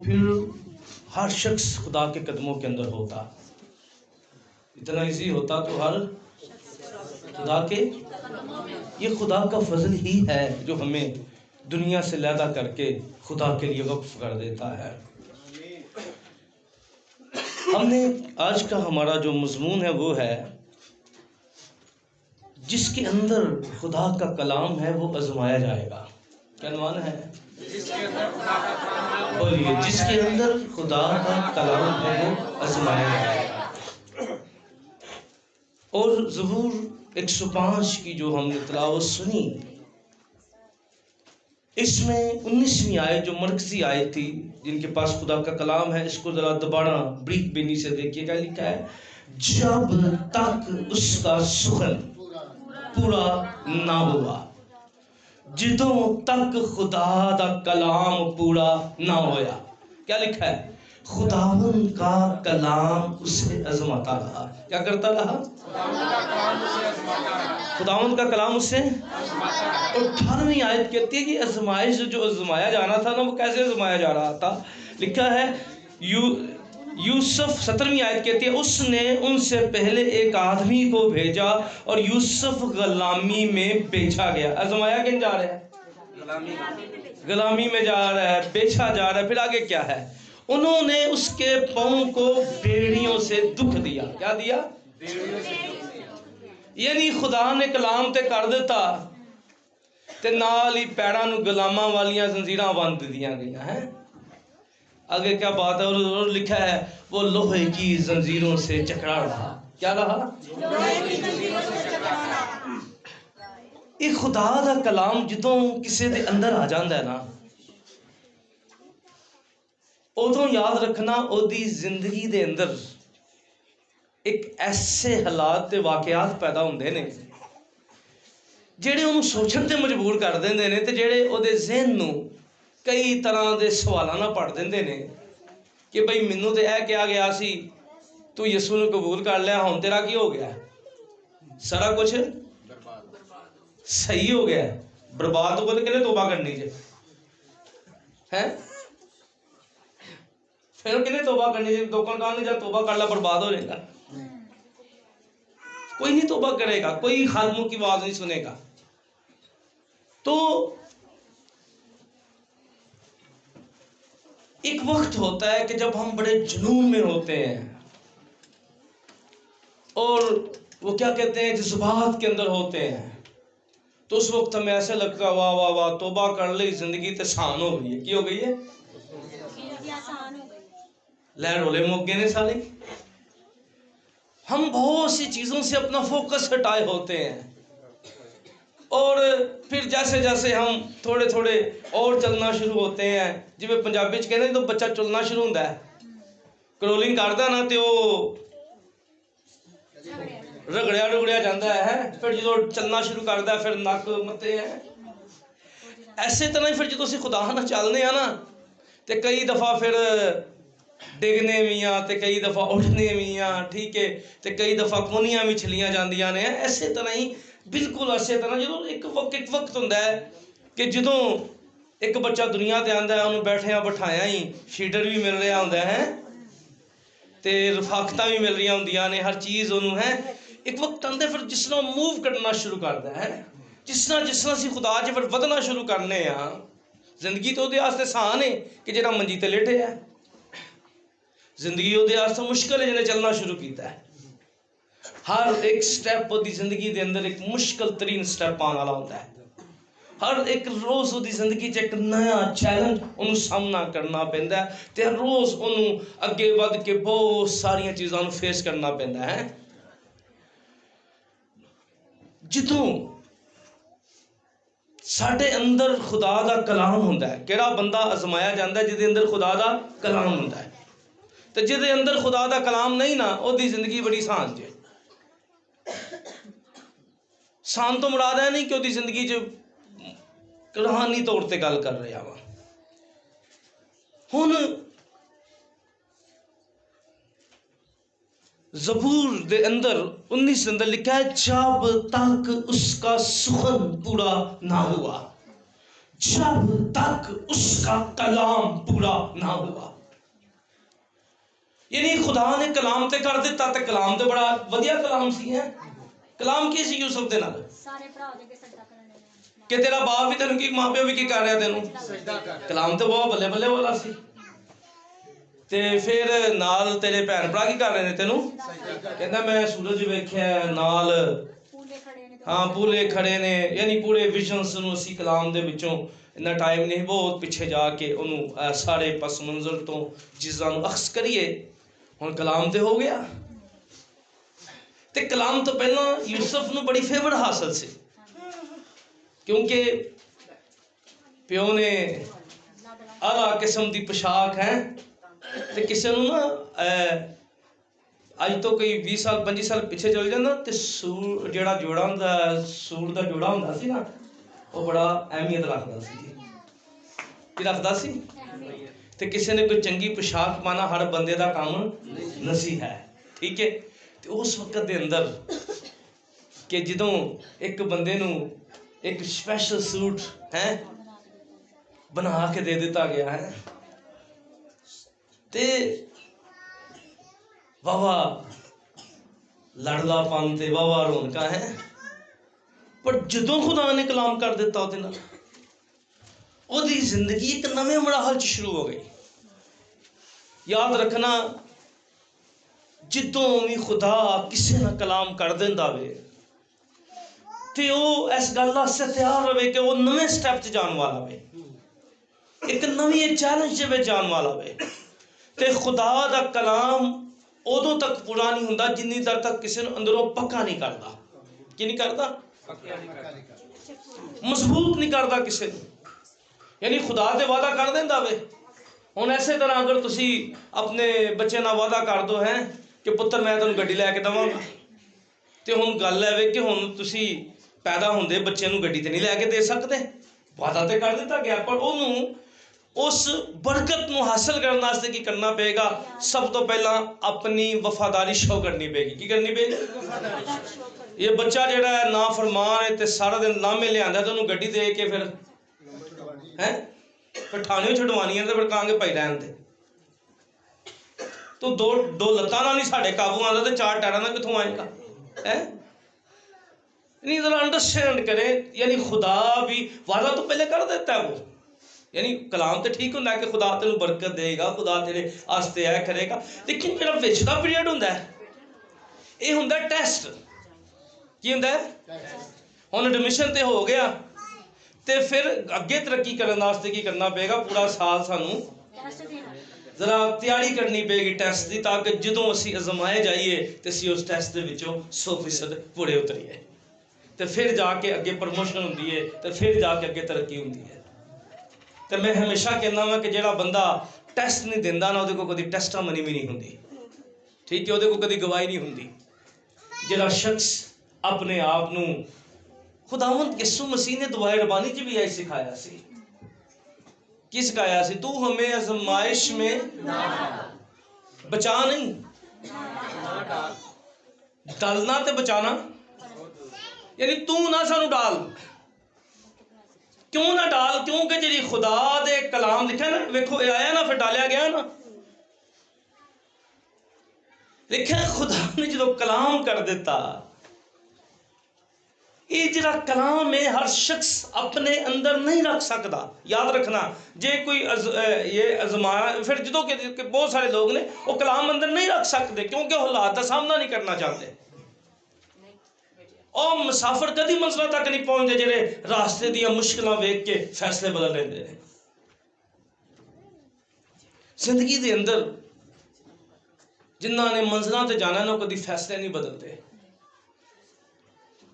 फिर हर शख्स खुदा के कदमों के अंदर होता। इतना इजी होता तो हर खुदा के, ये खुदा का फजल ही है जो हमें दुनिया से लैदा करके खुदा के लिए वक्फ कर देता है। हमने आज का हमारा जो मजमून है वो है जिसके अंदर खुदा का कलाम है वो आजमाया जाएगा। क्या मान है? बोलिए, जिसके अंदर खुदा का कलाम है वो आजमाया जाएगा। और ज़बूर 105 की जो हमने तिलावत सुनी, इसमें 19वीं आयत जो मरकजी आयत थी, जिनके पास खुदा का कलाम है, इसको जरा दोबारा ब्रीक बेनी से देखिए क्या लिखा है। जब तक उसका सुखन पूरा ना हुआ, जिदों तक खुदा दा कलाम पूरा ना होया। क्या लिखा है? खुदावन का कलाम उसे आजमाता रहा। क्या करता रहा? खुदावन का कलाम उसे। और 18वीं आयत कहती है कि आजमाइश जो आजमाया जाना था ना, वो कैसे आजमाया जा रहा था। लिखा है यूसुफ 17वीं आयत कहती है, उसने उनसे पहले एक आदमी को भेजा और यूसुफ गुलामी में बेचा गया। आजमाया किन जा रहा है? गुलामी में जा रहा है, बेचा जा रहा है। फिर आगे क्या है? उन्होंने उसके पांव को बेड़ियों से दुख दिया। क्या दिया? यानी खुदा ने कलाम ते कर दिता ते नाल ही पैरां नूं गुलामां वालियां जंजीरां बंद दिया गईयां हैं। आगे क्या बात है? और लिखा है वो लोहे की जंजीरों से जकड़ा रहा। क्या रहा? ये खुदा दा कलाम जदों किसी दे अंदर आ जाता है ना, उदों याद रखना ओदी जिंदगी दे अंदर एक ऐसे हालात ते वाकयात पैदा होंदे ने ਜਿਹੜੇ ਉਹਨੂੰ ਸੋਚਣ ਤੇ ਮਜਬੂਰ ਕਰ ਦਿੰਦੇ ਨੇ ਤੇ ਜਿਹੜੇ ਉਹਦੇ ਜ਼ਿਹਨ ਨੂੰ ਕਈ ਤਰ੍ਹਾਂ ਦੇ ਸਵਾਲਾਂ ਨਾਲ ਭਰ ਦਿੰਦੇ ਨੇ ਕਿ ਬਈ ਮੈਨੂੰ ਤੇ ਇਹ ਕਿਹਾ ਗਿਆ ਸੀ ਤੂੰ ਯਿਸੂ ਨੂੰ ਕਬੂਲ ਕਰ ਲਿਆ, ਹੁਣ ਤੇਰਾ ਕੀ ਹੋ ਗਿਆ? ਸਾਰਾ ਕੁਝ ਸਹੀ ਹੋ ਗਿਆ, ਬਰਬਾਦ ਹੋ ਗਿਆ। ਕਿਹਨੇ ਤੋਬਾ ਕਰਨੀ ਜੇ? ਹੈ फिर किने तौबा करनी चाहिए? दोकन कहा जब तौबा कर ला बर्बाद हो जाएगा। कोई नहीं तौबा करेगा, कोई खादमों की आवाज नहीं सुनेगा। तो एक वक्त होता है कि जब हम बड़े जुनून में होते हैं और वो क्या कहते हैं जज्बात के अंदर होते हैं, तो उस वक्त हमें ऐसे लगता वाह वाह वाह तौबा कर ली, जिंदगी तो आसान हो गई है। की हो गई है? लहर रोले मुक गए ने सारे। हम बहुत सी चीजों से अपना फोकस हटाए होते हैं और फिर जैसे जैसे हम थोड़े थोड़े और चलना शुरू होते हैं, जिवें पंजाबी च कहते तो बच्चा चलना शुरू होता है, क्रॉलिंग करता ना तो रगड़िया रुगड़िया जाता है। फिर जो चलना शुरू करता है फिर नक मते है। ऐसे तरह ही फिर जो असीं खुदा नाल चलने हैं ना तो कई दफ़ा फिर डिगने भी हाँ तो कई दफ़ा उठने भी हाँ, ठीक है, तो कई दफ़ा कोनियां भी छलियां जांदियां ने। ऐसे तरह ही बिल्कुल ऐसे तरह जो एक वक्त होंदा है कि जदों एक बच्चा दुनिया ते आंदा है, उन्होंने बैठिया बिठाया ही फीडर भी मिल रहा होंदा है ते रफाकतां भी मिल रही होंदियां ने, हर चीज़ उन्होंने है। एक वक्त आंदा फिर जिस तरह मूव करना शुरू करता है, जिस तरह असीं खुदा च फिर वधना शुरू करने आ। जिंदगी तो उहदे वास्ते आसान है कि जिहड़ा मंजी ते लेटे है, जिंदगी उहदे वास्ते मुश्किल है जिन्हें चलना शुरू किया है। हर एक स्टैप उहदी जिंदगी के अंदर एक मुश्किल तरीन स्टैप आने वाला होता है। हर एक रोज़ उहदी जिंदगी च एक नया चैलेंज उन्होंने सामना करना पैंदा है ते रोज़ उन्होंने अगे बढ़ के बहुत सारिया चीज़ों को फेस करना पैंदा है। जितों साडे अंदर खुदा दा कलाम हुंदा है, किहड़ा बंदा आजमाया जाता है? जिहदे अंदर खुदा दा कलाम हुंदा है। तो जिहदे अंदर खुदा दा कलाम नहीं ना, ओदी जिंदगी बड़ी आसान जे। आसान तो मुराद है नहीं कि ओदी जिंदगी च रूहानी तौर पर गल कर रहा वा। हुण ज़बूर दे अंदर 19 के अंदर लिखा है जब तक उसका सुखन पूरा ना हुआ, जब तक उसका कलाम पूरा ना हुआ। यानी खुदा ने कलाम ते कर दिता, ते कलाम तो बड़ा वधिया कलाम सी है। कलाम की सी यूसुफ दे नाल कि तेरा बाप भी तेन की, मां प्यो भी की कर रहा तेन, कलाम तो बहुत बल्ले बल्ले वाला सी। ते फिर नाल तेरे भैन भरा की कर रहे ने तेनू, कहंदा मैं सूरज वेख्या नाल, हाँ पूले खड़े ने। यानी पूरे विजनस नूं असीं कलाम दे विचों, इन्ना टाइम नहीं, बहुत पिछे जाके उन्होंने सारे पस मंजर तो चीज़ों नूं अक्स करिए, हुण कलाम तो हो गया। ते कलाम तो पहला यूसुफ नूं बड़ी फेवर हासिल सी, क्योंकि प्यो ने आला किस्म की पोशाक है। तो किसी नूं ना अज तो कोई 20 साल 25 साल पिछे चल जाना, तो सूट जिहड़ा जोड़ा हुंदा, सूट का जोड़ा हुंदा सी ना, वो बड़ा अहमियत रखता सी। की रखता सी? तो किसी ने कोई चंगी पोशाक पाना हर बंदे का काम नहीं है, ठीक है। तो उस वक्त के अंदर कि जदों एक बंदे नूं एक स्पैशल सूट है बना के दे दिता गया है, ते वावा लड़लापन ते वावा रौनका है। पर जदों खुदा ने कलाम कर दिता ਉਹਦੇ ਨਾਲ, ਉਹਦੀ जिंदगी एक नवे मराहल च शुरू हो गई। याद रखना, जिदों भी खुदा किसी ना कलाम कर देंदा वे, ते ਉਹ इस गल वास्ते तैयार रहे कि वो नवे स्टेप च जाने वाला वे, एक नवी चैलेंज में जाने वाला वे। ते खुदा दा कलाम उदों तक पूरा नहीं हुंदा जिन्नी देर तक किसी ने अंदरों पक्का नहीं करता। की नहीं करता? मजबूत नहीं करता किसी को। यानी खुदा ते वादा कर देंदा वे। हुण ऐसे तरह अगर तुसी अपने बच्चे नाल वादा कर दो है कि पुत्र मैं तैनूं गड्डी लैके देवांगा, ते हुण गल है वे कि हुण तुसी पैदा होंदे बच्चे नूं गड्डी ते नहीं लैके दे सकते, वादा ते कर दिता गया। पर उन्होंने उस बरकत नूं हासिल करने वास्ते की करना पेगा? सब तो पहला अपनी वफादारी शो करनी पेगी। की करनी पेगी? ये बच्चा जिहड़ा है ना फरमान है, ते सारा दिन लामे लिआंदा, ते उन्होंने गड्डी दे के फिर है फिर ठाणे छुड़वानी है, तो फिर कहांगे भाई रहन दे। तो दो लत्तां नाल ही साडे काबू आंदा, ते चार टायरां नाल कित्थों आएगा? है नहीं, जरा अंडरस्टैंड करें। यानी खुदा भी वादा तो पहले कर देता है वो। यानी कलाम तो ठीक होंगे कि खुदा तेन बरकत देगा, खुदा तेरे आस्ते है करेगा, लेकिन जो विच दा पीरियड होंदा है, ये होंदा टेस्ट। की होंदा है? हुण एडमिशन तो हो गया, तो फिर अगे तरक्की करने वास्ते की करना पेगा? पूरा साल सानू जरा तैयारी करनी पेगी टैस्ट की, ताकि जदों असीं अजमाए जाइए तो असीं उस टैस्ट के विचों 100% पूरे उतरीए, तो फिर जाके अगे प्रमोशन होंदी है, तो फिर जाके अगे तरक्की होंदी है। तो मैं हमेशा कहना वा कि जिहड़ा बंदा टैस्ट नहीं देंदा ना, उहदे कोल कदी टैस्टां मनी भी नहीं हुंदी, ठीक है, उहदे कोल कदी गवाही नहीं हुंदी। जिहड़ा शख्स अपने आप नूं, खुदावंद यीशु मसीह ने दुआए रबानी च भी यही सिखाया सी। की सिखाया सी? तू हमें आजमाइश में बचा नहीं, डालना ते बचाना। यानी तू ना सानू डाल। क्यों ना डाल? क्योंकि जी खुदा दे कलाम लिखा ना, वेखो आया ना, फिर डालिया गया ना। लिखा खुदा ने जो कलाम कर दिता, ये जिहड़ा कलाम है हर शख्स अपने अंदर नहीं रख सकता। याद रखना, जे कोई ये अजमाया, फिर जो कि बहुत सारे लोग ने वो कलाम अंदर नहीं रख सकते, क्योंकि हालात का सामना नहीं करना चाहते। और मुसाफिर कभी मंजिल तक नहीं पहुंचते जेडे रास्ते दी मुश्किलां वेख के फैसले बदल लेंदे ने। जिंदगी दे अंदर जिन्हां ने मंजिलों ते जाना ना, कभी फैसले नहीं बदलते।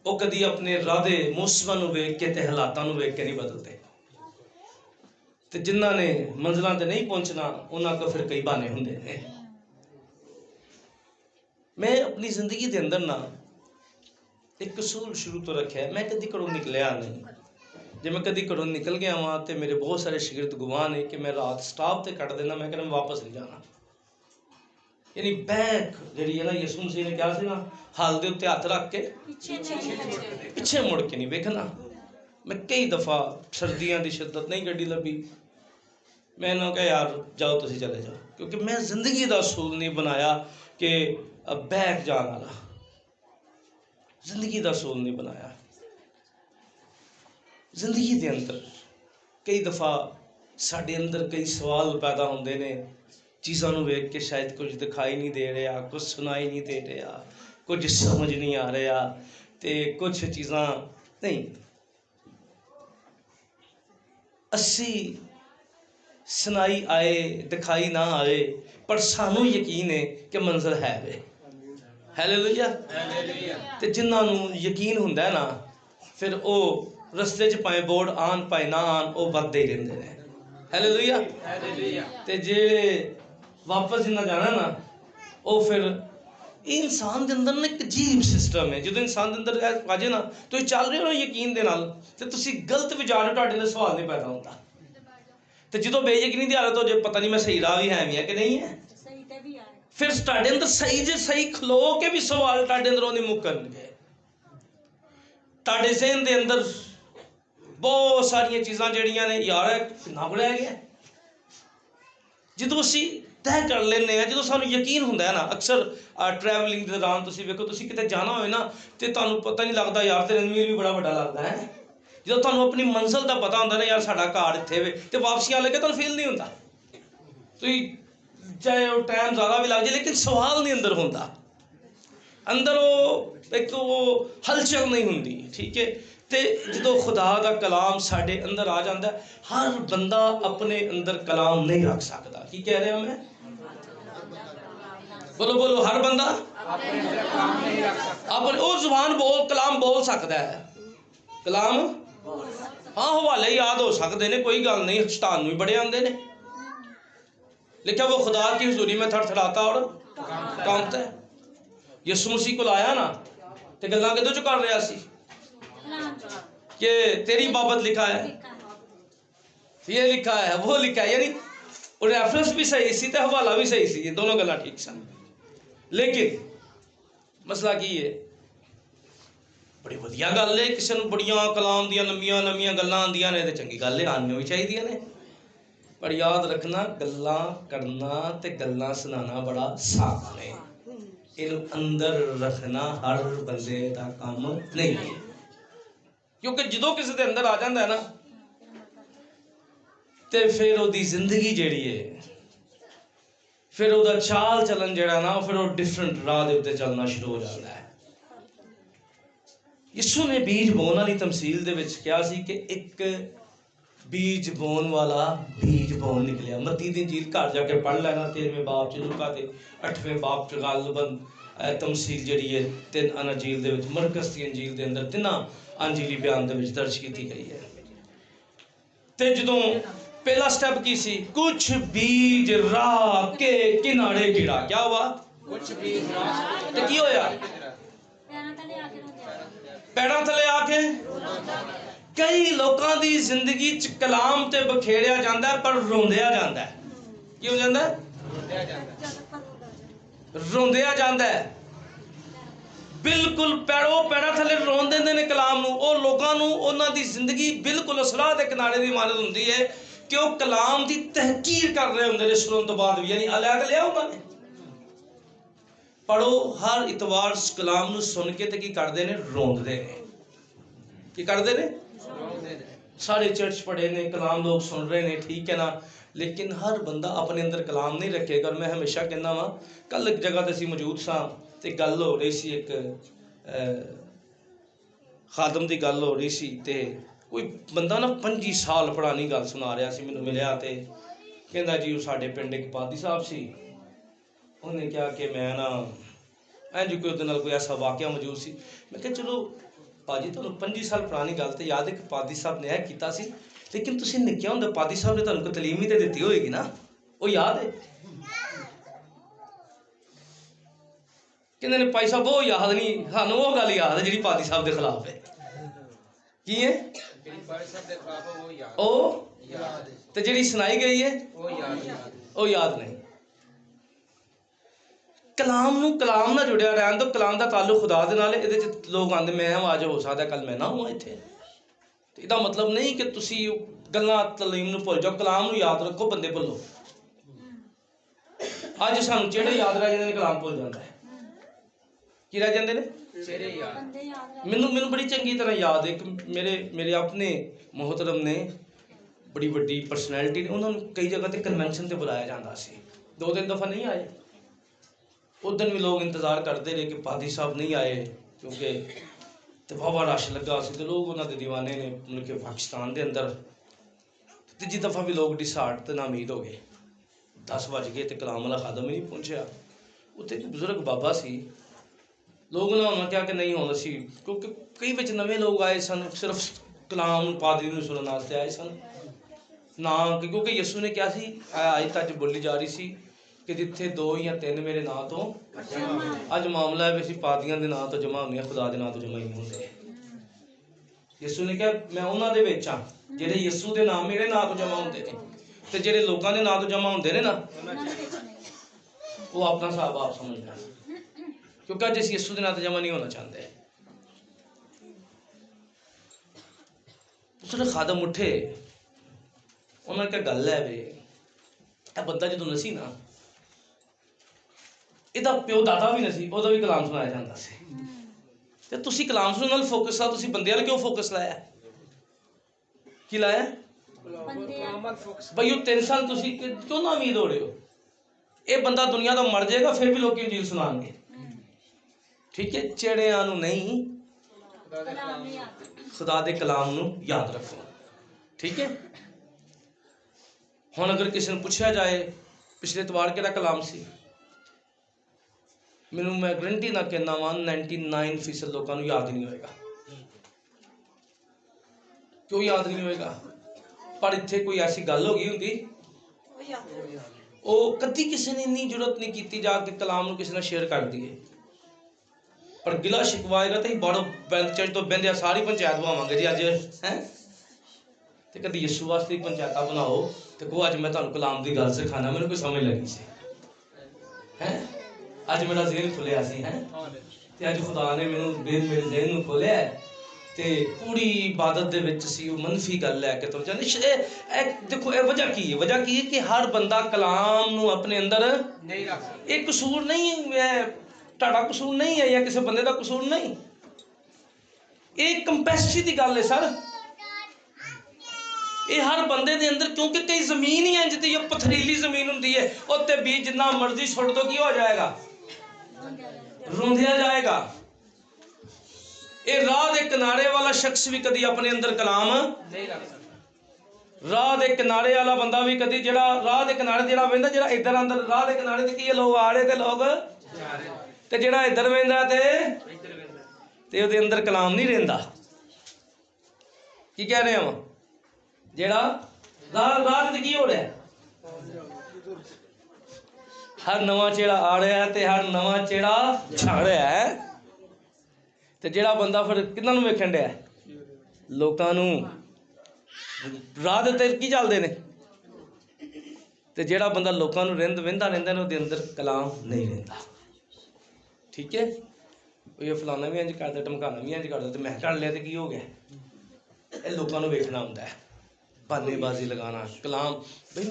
वो कभी अपने इरादे मौसमां नूं वेख के ते हालातां नूं वेख के नहीं बदलते। ते जिन्हां ने मंजिलों ते नहीं पहुंचना, उन्हां को फिर कई बहाने हुंदे ने। मैं अपनी जिंदगी दे अंदर ना एक कसूल शुरू तो रखा है, मैं कभी घरों निकलिया नहीं। जे मैं कभी घरों निकल गया वहाँ, तो मेरे बहुत सारे शागिर्द गवाह ने कि मैं रात स्टाफ से कट देना, मैं कहना वापस नहीं जाना। यानी बैक जी है ना, यीशु मसीह ने कहा सी ना, हल के उत्ते हथ रख के पिछे मुड़ के नहीं वेखना। मैं कई दफ़ा सर्दियों की शिद्दत नहीं गड्डी लभी, मैंने कहा यार जाओ तुसी चले जाओ, क्योंकि मैं जिंदगी का असूल नहीं बनाया कि बैग जाने वाला, जिंदगी का असूल नहीं बनाया। जिंदगी के अंदर कई दफ़ा साढ़े अंदर कई सवाल पैदा होंगे ने, चीज़ों को वेख के शायद कुछ दिखाई नहीं दे रहा, कुछ सुनाई नहीं दे रहा, कुछ समझ नहीं आ रहा, तो कुछ चीज़ां नहीं असी सुनाई आए दिखाई ना आए, पर सानू यकीन है कि मंजिल है वे। हालेलुया। ते जिन्होंने यकीन होंदा है ना, फिर वो रस्ते च भाएं बोर्ड आन भाएं ना आन, वो वधदे ही रहिंदे ने। हालेलुया। ते जेड़े वापस जिन्ना जाना ना, वो फिर इंसान के अंदर ना एक अजीब सिस्टम है, जो इंसान के अंदर आ जाए ना, तो चल रहे हो ना यकीन दे नाल, ते तुसी गलत विचार हो, तुहाडे अंदर सवाल नहीं पैदा होता। तो जो बेयकीनी की हालत हो जाए, पता नहीं मैं सही राह भी है कि नहीं है, फिर तुहाडे अंदर सही जे सही खलो के भी सवाल तुहाडे अंदरों नहीं मुक्कणगे। तुहाडे ज़हन दे अंदर बहुत सारिया चीज़ां जड़ियां ने, यार कितना बुलाया गया, जो असी तय कर लें, जो सानू यकीन होंदा है ना, अक्सर ट्रैवलिंग के दौरान तुसी वेखो, तुसी किते जाना होए ना, तो तुहानू पता नहीं लगता यार तेरे मील भी बड़ा बड़ा लगता है, जो तुहानू अपनी मंजिल का पता होंदा ना, यार साडा घर इत्थे वे, तो वापसी आने लगे तुहानू फील नहीं होंदा, तुसी चाहे वो टाइम ज़्यादा भी लग जाए, लेकिन सवाल नहीं अंदर होंदा, अंदर वो एक वो हलचल नहीं होंदी। ठीक है, तो जो खुदा का कलाम साढ़े अंदर आ जाता है, हर बंदा अपने अंदर कलाम नहीं रख सकता। की कह रहा मैं, बोलो बोलो, हर बंदा अपने वो जुबान बोल कलाम बोल सकता है, कलाम हाँ हवाले याद हो सकते हैं, कोई गल नहीं, शैतान भी बड़े आते हैं, लेकिन वो खुदा की हुजूरी में थड़थड़ाता और कांपता है। यीशु मसीह को आया ना, तो गल्लां किहदे चों कर रहा सी कि तेरी बाबत लिखा है, ये लिखा है, वो लिखा है, यानी रेफरेंस भी सही सी ते हवाला भी सही सी, दोनों गल्लां ठीक सन। लेकिन मसला की है, बड़ी वधिया गल है, किसी को बड़ियां कलाम दियां लंबियां लंबियां गल्लां आंदियां ने, ते चंगी गल है, आनियां भी चाहिदियां ने, पर याद रखना गल्लां करना ते गल्लां सुनाना बड़ा आसान है, इनू अंदर रखना हर बंदे का काम नहीं है, क्योंकि जो किसी के अंदर आ जाता है ना, तो फिर उसकी जिंदगी जिहड़ी है, फिर उसका चाल चलन जिहड़ा ना, फिर वो डिफरेंट राह के उत्ते चलना शुरू हो जाता है। यीशु ने बीज बोने वाली तमसील दे विच कहा सी कि एक बीज बोन वाला बीज बोन निकलिया। मत्ती दी इंजील घर जाके पढ़ लेना, 13वें बाब च, लूका के 8वें बाब च गालबन तमसील जिहड़ी है 3 अंजील दे विच, मरकस दी अंजील दे अंदर 3 अंजीली बयान दे विच दर्ज की गई है। ते जदों पहला स्टेप की सी, कुछ बीज राह के किनारे गिरा, क्या हुआ, कुछ बीज राह ते की होया, पैरों थले आके। कई लोगों की जिंदगी च कलाम ते बखेड़िया जाता है, पर रोंदिया जाता है, की हो जाता है, रोंदिया जाता है, बिल्कुल पैरों थले रोन देंदे ने कलाम नूं। वो लोगों नूं उन्हां दी जिंदगी बिल्कुल असलाह दे किनारे दी मानत हुंदी है कि वो कलाम दी तहकीर कर रहे होंदे ने सुनन तो बाद भी, यानी अलग लिया उन्होंने पढ़ो हर इतवार कलाम नूं सुन के ते की करदे ने, रोंदे ने, की करदे ने, सारे चर्च पढ़े ने, कलाम लोग सुन रहे ने, ठीक है ना, लेकिन हर बंदा अपने अंदर कलाम नहीं रखेगा। और मैं हमेशा कहना वा, कल एक जगह ते असीं मौजूद सां ते गल हो रही सी, एक खादम की गल हो रही सी, ते कोई बंदा ना 25 साल पुरानी गल सुना रहा सी, मैनूं मिलिया ते कहंदा जी वो साडे पिंड एक पादी साहब सी, उन्हें कहा कि मैं ना इंज कोई उहदे नाल कोई ऐसा वाकया मौजूद सी। मैं कहा चलो भाजी तुहानूं 25 साल पुरानी गल तो याद है कि पादी साहब ने यह किया सी, लेकिन तुसीं निक्के होंदे पादी साहब ने तुहानूं कोई तलीम ही तो दी होएगी ना, वो याद है? कहंदे ने भाई साहब वो याद नहीं, सानूं वो गल याद है जिहड़ी पादी साहब के खिलाफ है। की है ओ ते जिहड़ी सुनाई गई है वो याद नहीं। कलाम नूं कलाम नाल जुड़िया रहन दो, कलाम का ताल्लुक खुदा दे नाल है। इहदे च लोग आंदे मैं आज हो सकदा कल मैं ना होवां इत्थे, ਇਹਦਾ ਮਤਲਬ ਨਹੀਂ ਕਿ ਤੁਸੀਂ ਗੱਲਾਂ ਤਲੀਮ ਨੂੰ ਭੁੱਲ ਜਾਓ, ਕਲਾਮ ਨੂੰ ਯਾਦ ਰੱਖੋ, ਬੰਦੇ ਭੁੱਲੋ। ਅੱਜ ਸਾਨੂੰ ਜਿਹੜੇ ਯਾਦ ਰਹਿ ਜਾਂਦੇ ਨੇ, ਕਲਾਮ ਭੁੱਲ ਜਾਂਦਾ ਹੈ। ਕੀ ਰਹਿ ਜਾਂਦੇ ਨੇ? ਮੈਨੂੰ ਬੜੀ ਚੰਗੀ ਤਰ੍ਹਾਂ ਯਾਦ ਹੈ ਕਿ ਮੇਰੇ ਆਪਣੇ ਮੁਹਤਰਮ ਨੇ, ਬੜੀ ਵੱਡੀ ਪਰਸਨੈਲਿਟੀ ਨੇ, ਉਹਨਾਂ ਨੂੰ ਕਈ ਜਗ੍ਹਾ ਤੇ ਕਨਵੈਨਸ਼ਨ ਤੇ ਬੁਲਾਇਆ ਜਾਂਦਾ ਸੀ, 2-3 ਦਫਾ ਨਹੀਂ ਆਏ। ਉਦੋਂ ਵੀ ਲੋਕ ਇੰਤਜ਼ਾਰ ਕਰਦੇ ਰਹੇ ਕਿ ਪਾਦੀ ਸਾਹਿਬ ਨਹੀਂ ਆਏ, ਕਿਉਂਕਿ ਤੇ ਵਾਹਵਾ ਰਸ਼ ਲੱਗਾ ਸੀ ਤੇ ਲੋਕ ਉਹਨਾਂ ਦੇ ਦੀਵਾਨੇ ਨੇ, ਮਤਲਬ ਕਿ ਪਾਕਿਸਤਾਨ ਦੇ ਅੰਦਰ। ਤੀਜੀ ਦਫਾ ਵੀ ਲੋਕ ਡਿਸਾਰਟ ਤੇ ਨਾਮੀਦ ਹੋ ਗਏ। 10 ਵੱਜ ਗਏ ਤੇ ਕਲਾਮ ਵਾਲਾ ਖਾਦਮ ਹੀ ਨਹੀਂ ਪਹੁੰਚਿਆ। ਉੱਥੇ ਇੱਕ ਬਜ਼ੁਰਗ ਬਾਬਾ ਸੀ, ਲੋਕ ਉਹਨਾਂ ਕਿਹਾ ਕਿ ਨਹੀਂ ਹੁਣ ਅਸੀਂ, ਕਿਉਂਕਿ ਕਈ ਵਿੱਚ ਨਵੇਂ ਲੋਕ ਆਏ ਸਨ, ਸਿਰਫ ਕਲਾਮ ਨੂੰ ਪਾਦਰੀ ਨੂੰ ਸੁਣਨ ਵਾਸਤੇ ਆਏ ਸਨ ਨਾ, ਕਿਉਂਕਿ ਯਿਸੂ ਨੇ ਕਿਹਾ ਸੀ, ਆਇਤ ਅੱਜ ਬੋਲੀ ਜਾ ਰਹੀ ਸੀ ਕਿ ਜਿੱਥੇ 2 ਜਾਂ 3 ਮੇਰੇ ਨਾਂ ਤੋਂ, ਅੱਜ ਮਾਮਲਾ ਹੈ ਵੀ ਅਸੀਂ ਪਾਦੀਆਂ ਦੇ ਨਾਂ ਤੋਂ ਜਮ੍ਹਾਂ ਹੁੰਦੇ ਹਾਂ, ਖੁਦਾ ਦੇ ਨਾਂ ਤੋਂ ਜਮ੍ਹਾਂ ਹੀ ਨਹੀਂ ਹੁੰਦੇ। ਯਿਸੂ ਨੇ ਕਿਹਾ ਮੈਂ ਉਹਨਾਂ ਦੇ ਵਿੱਚ ਹਾਂ ਜਿਹੜੇ ਯਿਸੂ ਦੇ ਨਾਮ ਮੇਰੇ ਨਾਂ ਤੋਂ ਜਮ੍ਹਾਂ ਹੁੰਦੇ ਨੇ, ਤੇ ਜਿਹੜੇ ਲੋਕਾਂ ਦੇ ਨਾਂ ਤੋਂ ਜਮ੍ਹਾਂ ਹੁੰਦੇ ਨੇ ਨਾ, ਉਹ ਆਪਣਾ ਹਿਸਾਬ ਆਪ ਸਮਝ ਲੈਣ, ਕਿਉਂਕਿ ਅੱਜ ਅਸੀਂ ਯਿਸੂ ਦੇ ਨਾਂ ਤੋਂ ਜਮ੍ਹਾਂ ਨਹੀਂ ਹੋਣਾ ਚਾਹੁੰਦੇ। ਉਸ ਖਾਦਮ ਉੱਠੇ, ਉਹਨਾਂ ਨੇ ਕਿਹਾ ਗੱਲ ਹੈ ਵੇ, ਇਹ ਬੰਦਾ ਜਦੋਂ ਨਸੀ ਨਾ, ਇਹਦਾ ਪਿਓ ਦਾਦਾ ਵੀ ਨਸੀ, ਉਹਦਾ ਵੀ ਕਲਾਮ ਸੁਣਾਇਆ ਜਾਂਦਾ ਸੀ, ਤੇ ਤੁਸੀਂ ਕਲਾਮ ਸੁਣਨ ਨਾਲ ਫੋਕਸ ਆ, ਤੁਸੀਂ ਬੰਦੇ ਵਾਲ ਕਿਉਂ ਫੋਕਸ ਲਾਇਆ? ਕੀ ਲਾਇਆ? ਬਈ ਉਹ 3 ਸਾਲ ਤੁਸੀਂ ਕਿਉਂ ਨਾ ਉਮੀਦ ਹੋ ਰਹੇ ਹੋ? ਇਹ ਬੰਦਾ ਦੁਨੀਆ ਦਾ ਮਰ ਜਾਏਗਾ, ਫਿਰ ਵੀ ਲੋਕੀ ਇੰਜੀਲ ਸੁਣਾਉਣਗੇ। ਠੀਕ ਹੈ, ਚਿਹੜਿਆਂ ਨੂੰ ਨਹੀਂ, ਖੁਦਾ ਦੇ ਕਲਾਮ ਨੂੰ ਯਾਦ ਰੱਖੋ। ਠੀਕ ਹੈ, ਹੁਣ ਅਗਰ ਕਿਸੇ ਨੂੰ ਪੁੱਛਿਆ ਜਾਏ ਪਿਛਲੇ ਐਤਵਾਰ ਕਿਹੜਾ ਕਲਾਮ ਸੀ, ਮੈਨੂੰ ਮੈਂ ਗਰੰਟੀ ਨਾਲ ਕਹਿੰਦਾ ਵਾਂ 99% ਲੋਕਾਂ ਨੂੰ ਯਾਦ ਨਹੀਂ ਹੋਏਗਾ। ਕਿਉਂ ਯਾਦ ਨਹੀਂ ਹੋਏਗਾ? ਪਰ ਇੱਥੇ ਕੋਈ ਐਸੀ ਗੱਲ ਹੋ ਗਈ ਹੁੰਦੀ, ਉਹ ਕਦੀ ਕਿਸੇ ਨੇ ਇੰਨੀ ਜ਼ਰੂਰਤ ਨਹੀਂ ਕੀਤੀ ਜਾ ਕੇ ਕਲਾਮ ਨੂੰ ਕਿਸੇ ਨਾਲ ਸ਼ੇਅਰ ਕਰ ਦਈਏ। ਪਰ ਗਿਲਾ ਸ਼ਿਕਵਾਏਗਾ ਤਾਂ ਬੜੋ ਬੈਂਚ ਤੋਂ ਬਹਿੰਦੇ ਸਾਰੀ ਪੰਚਾਇਤ ਬਣਾਵਾਂਗੇ ਜੀ ਅੱਜ, ਹੈ ਤੇ ਕਦੀ ਯਿਸੂ ਵਾਸਤੇ ਪੰਚਾਇਤਾਂ ਬਣਾਓ ਤੇ ਕਹੋ ਅੱਜ ਮੈਂ ਤੁਹਾਨੂੰ ਕਲਾਮ ਦੀ ਗੱਲ ਸਿਖਾਣਾ, ਮੈਨੂੰ ਕੋਈ ਸਮਝ ਲੱਗੀ ਸੀ, ਹੈ ਅੱਜ ਮੇਰਾ ਜ਼ਿਹਨ ਖੁੱਲਿਆ ਸੀ, ਹੈ ਤੇ ਅੱਜ ਖੁਦਾ ਨੇ ਮੈਨੂੰ ਮੇਰੇ ਜ਼ਿਹਨ ਨੂੰ ਖੋਲਿਆ, ਤੇ ਪੂਰੀ ਇਬਾਦਤ ਦੇ ਵਿੱਚ ਸੀ ਉਹ ਮੰਨਫੀ ਗੱਲ ਲੈ ਕੇ ਤੁਰ ਜਾਂਦੇ। ਦੇਖੋ ਇਹ ਵਜ੍ਹਾ ਕੀ ਹੈ? ਵਜ੍ਹਾ ਕੀ ਹੈ ਕਿ ਹਰ ਬੰਦਾ ਕਲਾਮ ਨੂੰ ਆਪਣੇ ਅੰਦਰ ਨਹੀਂ ਰੱਖ ਸਕਦਾ। ਇਹ ਕਸੂਰ ਨਹੀਂ ਹੈ, ਤੁਹਾਡਾ ਕਸੂਰ ਨਹੀਂ ਹੈ ਜਾਂ ਕਿਸੇ ਬੰਦੇ ਦਾ ਕਸੂਰ ਨਹੀਂ, ਇਹ ਕੰਪੈਸਿਟੀ ਦੀ ਗੱਲ ਹੈ ਸਰ। ਇਹ ਹਰ ਬੰਦੇ ਦੇ ਅੰਦਰ, ਕਿਉਂਕਿ ਕਈ ਜ਼ਮੀਨ ਹੀ ਇੰਝ ਦੀ ਪਥਰੀਲੀ ਜ਼ਮੀਨ ਹੁੰਦੀ ਹੈ, ਉੱਤੇ ਬੀਜ ਜਿੰਨਾ ਮਰਜ਼ੀ ਛੁੱਟ ਦੋ ਕੀ ਹੋ ਜਾਏਗਾ? ਰੁੰਧਿਆ ਜਾਏਗਾ। ਇਹ ਰਾਹ ਦੇ ਕਿਨਾਰੇ ਵਾਲਾ ਸ਼ਖਸ ਵੀ ਕਦੀ ਆਪਣੇ ਅੰਦਰ ਕਲਾਮ ਨਹੀਂ ਰੱਖ ਸਕਦਾ। ਰਾਹ ਦੇ ਕਿਨਾਰੇ ਵਾਲਾ ਬੰਦਾ ਵੀ ਕਦੀ, ਜਿਹੜਾ ਰਾਹ ਦੇ ਕਿਨਾਰੇ ਜਿਹੜਾ ਵਹਿੰਦਾ, ਜਿਹੜਾ ਇੱਧਰ ਅੰਦਰ ਰਾਹ ਦੇ ਕਿਨਾਰੇ ਤੇ ਕੀ ਲੋਕ ਆ ਰਹੇ ਤੇ ਲੋਕ ਜਾ ਰਹੇ, ਤੇ ਜਿਹੜਾ ਇੱਧਰ ਵਹਿੰਦਾ ਤੇ ਉਹਦੇ ਅੰਦਰ ਕਲਾਮ ਨਹੀਂ ਰਹਿੰਦਾ। ਕੀ ਕਹਿ ਰਹੇ ਹਾਂ? ਜਿਹੜਾ ਰਾਹ ਤੇ ਕੀ ਹੋ ਰਿਹਾ? ਹਰ ਨਵਾਂ ਚਿਹੜਾ ਆ ਰਿਹਾ ਤੇ ਹਰ ਨਵਾਂ ਚਿਹੜਾ ਛਾ ਰਿਹਾ ਹੈ। ਤੇ ਜਿਹੜਾ ਬੰਦਾ ਫਿਰ ਕਿਹਨਾਂ ਨੂੰ ਵੇਖਣ ਡਿਆ? ਲੋਕਾਂ ਨੂੰ। ਰਾਹ ਦੇ ਉੱਤੇ ਕੀ ਚੱਲਦੇ ਨੇ? ਤੇ ਜਿਹੜਾ ਬੰਦਾ ਲੋਕਾਂ ਨੂੰ ਵਹਿੰਦਾ ਰਹਿੰਦਾ ਨੇ, ਉਹਦੇ ਅੰਦਰ ਕਲਾਮ ਨਹੀਂ ਰਹਿੰਦਾ। ਠੀਕ ਹੈ, ਇਹ ਫਲਾਣਾ ਵੀ ਇੰਝ ਕਰਦਾ, ਢਮਕਾਣਾ ਵੀ ਇੰਝ ਕਰਦਾ, ਤੇ ਮੈਂ ਕਰ ਲਿਆ ਤੇ ਕੀ ਹੋ ਗਿਆ? ਇਹ ਲੋਕਾਂ ਨੂੰ ਵੇਖਣਾ ਹੁੰਦਾ ਹੈ, ਬਾਨੇਬਾਜ਼ੀ ਲਗਾਉਣਾ। ਕਲਾਮ ਬਈ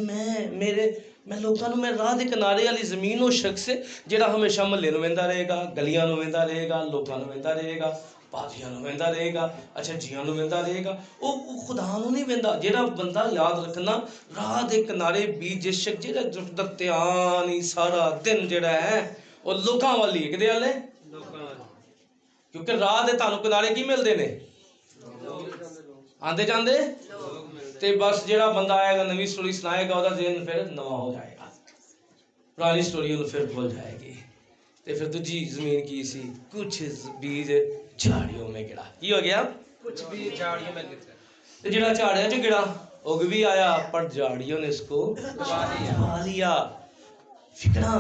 ਮੈਂ ਲੋਕਾਂ ਨੂੰ, ਮੈਂ ਰਾਹ ਦੇ ਕਿਨਾਰੇ ਵਾਲੀ ਜ਼ਮੀਨ, ਉਹ ਸ਼ਖਸ ਜਿਹੜਾ ਹਮੇਸ਼ਾ ਮਹੱਲੇ ਨੂੰ ਵਹਿੰਦਾ ਰਹੇਗਾ, ਗਲੀਆਂ ਨੂੰ ਵਹਿੰਦਾ ਰਹੇਗਾ, ਲੋਕਾਂ ਨੂੰ ਵਹਿੰਦਾ ਰਹੇਗਾ, ਪਾਦੀਆਂ ਨੂੰ ਵਹਿੰਦਾ ਰਹੇਗਾ, ਅੱਛਾ ਜੀਆਂ ਨੂੰ ਵਹਿੰਦਾ ਰਹੇਗਾ, ਉਹ ਖੁਦਾ ਨੂੰ ਨਹੀਂ ਵਹਿੰਦਾ। ਜਿਹੜਾ ਬੰਦਾ ਯਾਦ ਰੱਖਣਾ, ਰਾਹ ਦੇ ਕਿਨਾਰੇ ਬੇਸ਼ੱਕ ਜਿਹੜਾ ਧਿਆਨ ਹੀ ਸਾਰਾ ਦਿਨ ਜਿਹੜਾ ਹੈ ਉਹ ਲੋਕਾਂ ਵੱਲ ਹੀ, ਕਿਹਦੇ ਵੱਲ? ਲੋਕਾਂ ਵੱਲ। ਕਿਉਂਕਿ ਰਾਹ ਦੇ ਤੁਹਾਨੂੰ ਕਿਨਾਰੇ ਕੀ ਮਿਲਦੇ ਨੇ? ਆਉਂਦੇ ਜਾਂਦੇ। ਤੇ ਬਸ ਜਿਹੜਾ ਬੰਦਾ ਆਏਗਾ ਨਵੀਂ ਸਟੋਰੀ ਸੁਣਾਏਗਾ, ਉਹਦਾ ਜ਼ਿਹਨ ਫਿਰ ਨਵਾਂ ਹੋ ਜਾਏਗਾ, ਪੁਰਾਣੀ ਸਟੋਰੀ ਉਹਨੂੰ ਫਿਰ ਭੁੱਲ ਜਾਏਗੀ। ਤੇ ਫਿਰ ਦੂਜੀ ਜ਼ਮੀਨ ਕੀ ਸੀ? ਕੁਛ ਬੀਜ ਝਾੜੀਆਂ में गिरा। ਕੀ ਹੋ ਗਿਆ? कुछ बीज झाड़ियों में गिर गया। ਤੇ ਜਿਹੜਾ ਝਾੜਿਆਂ 'ਚ ਗਿਰਾ ਉਗ ਵੀ ਆਇਆ, पर झाड़ियों ने इसको दबा लिया। फिक्रा,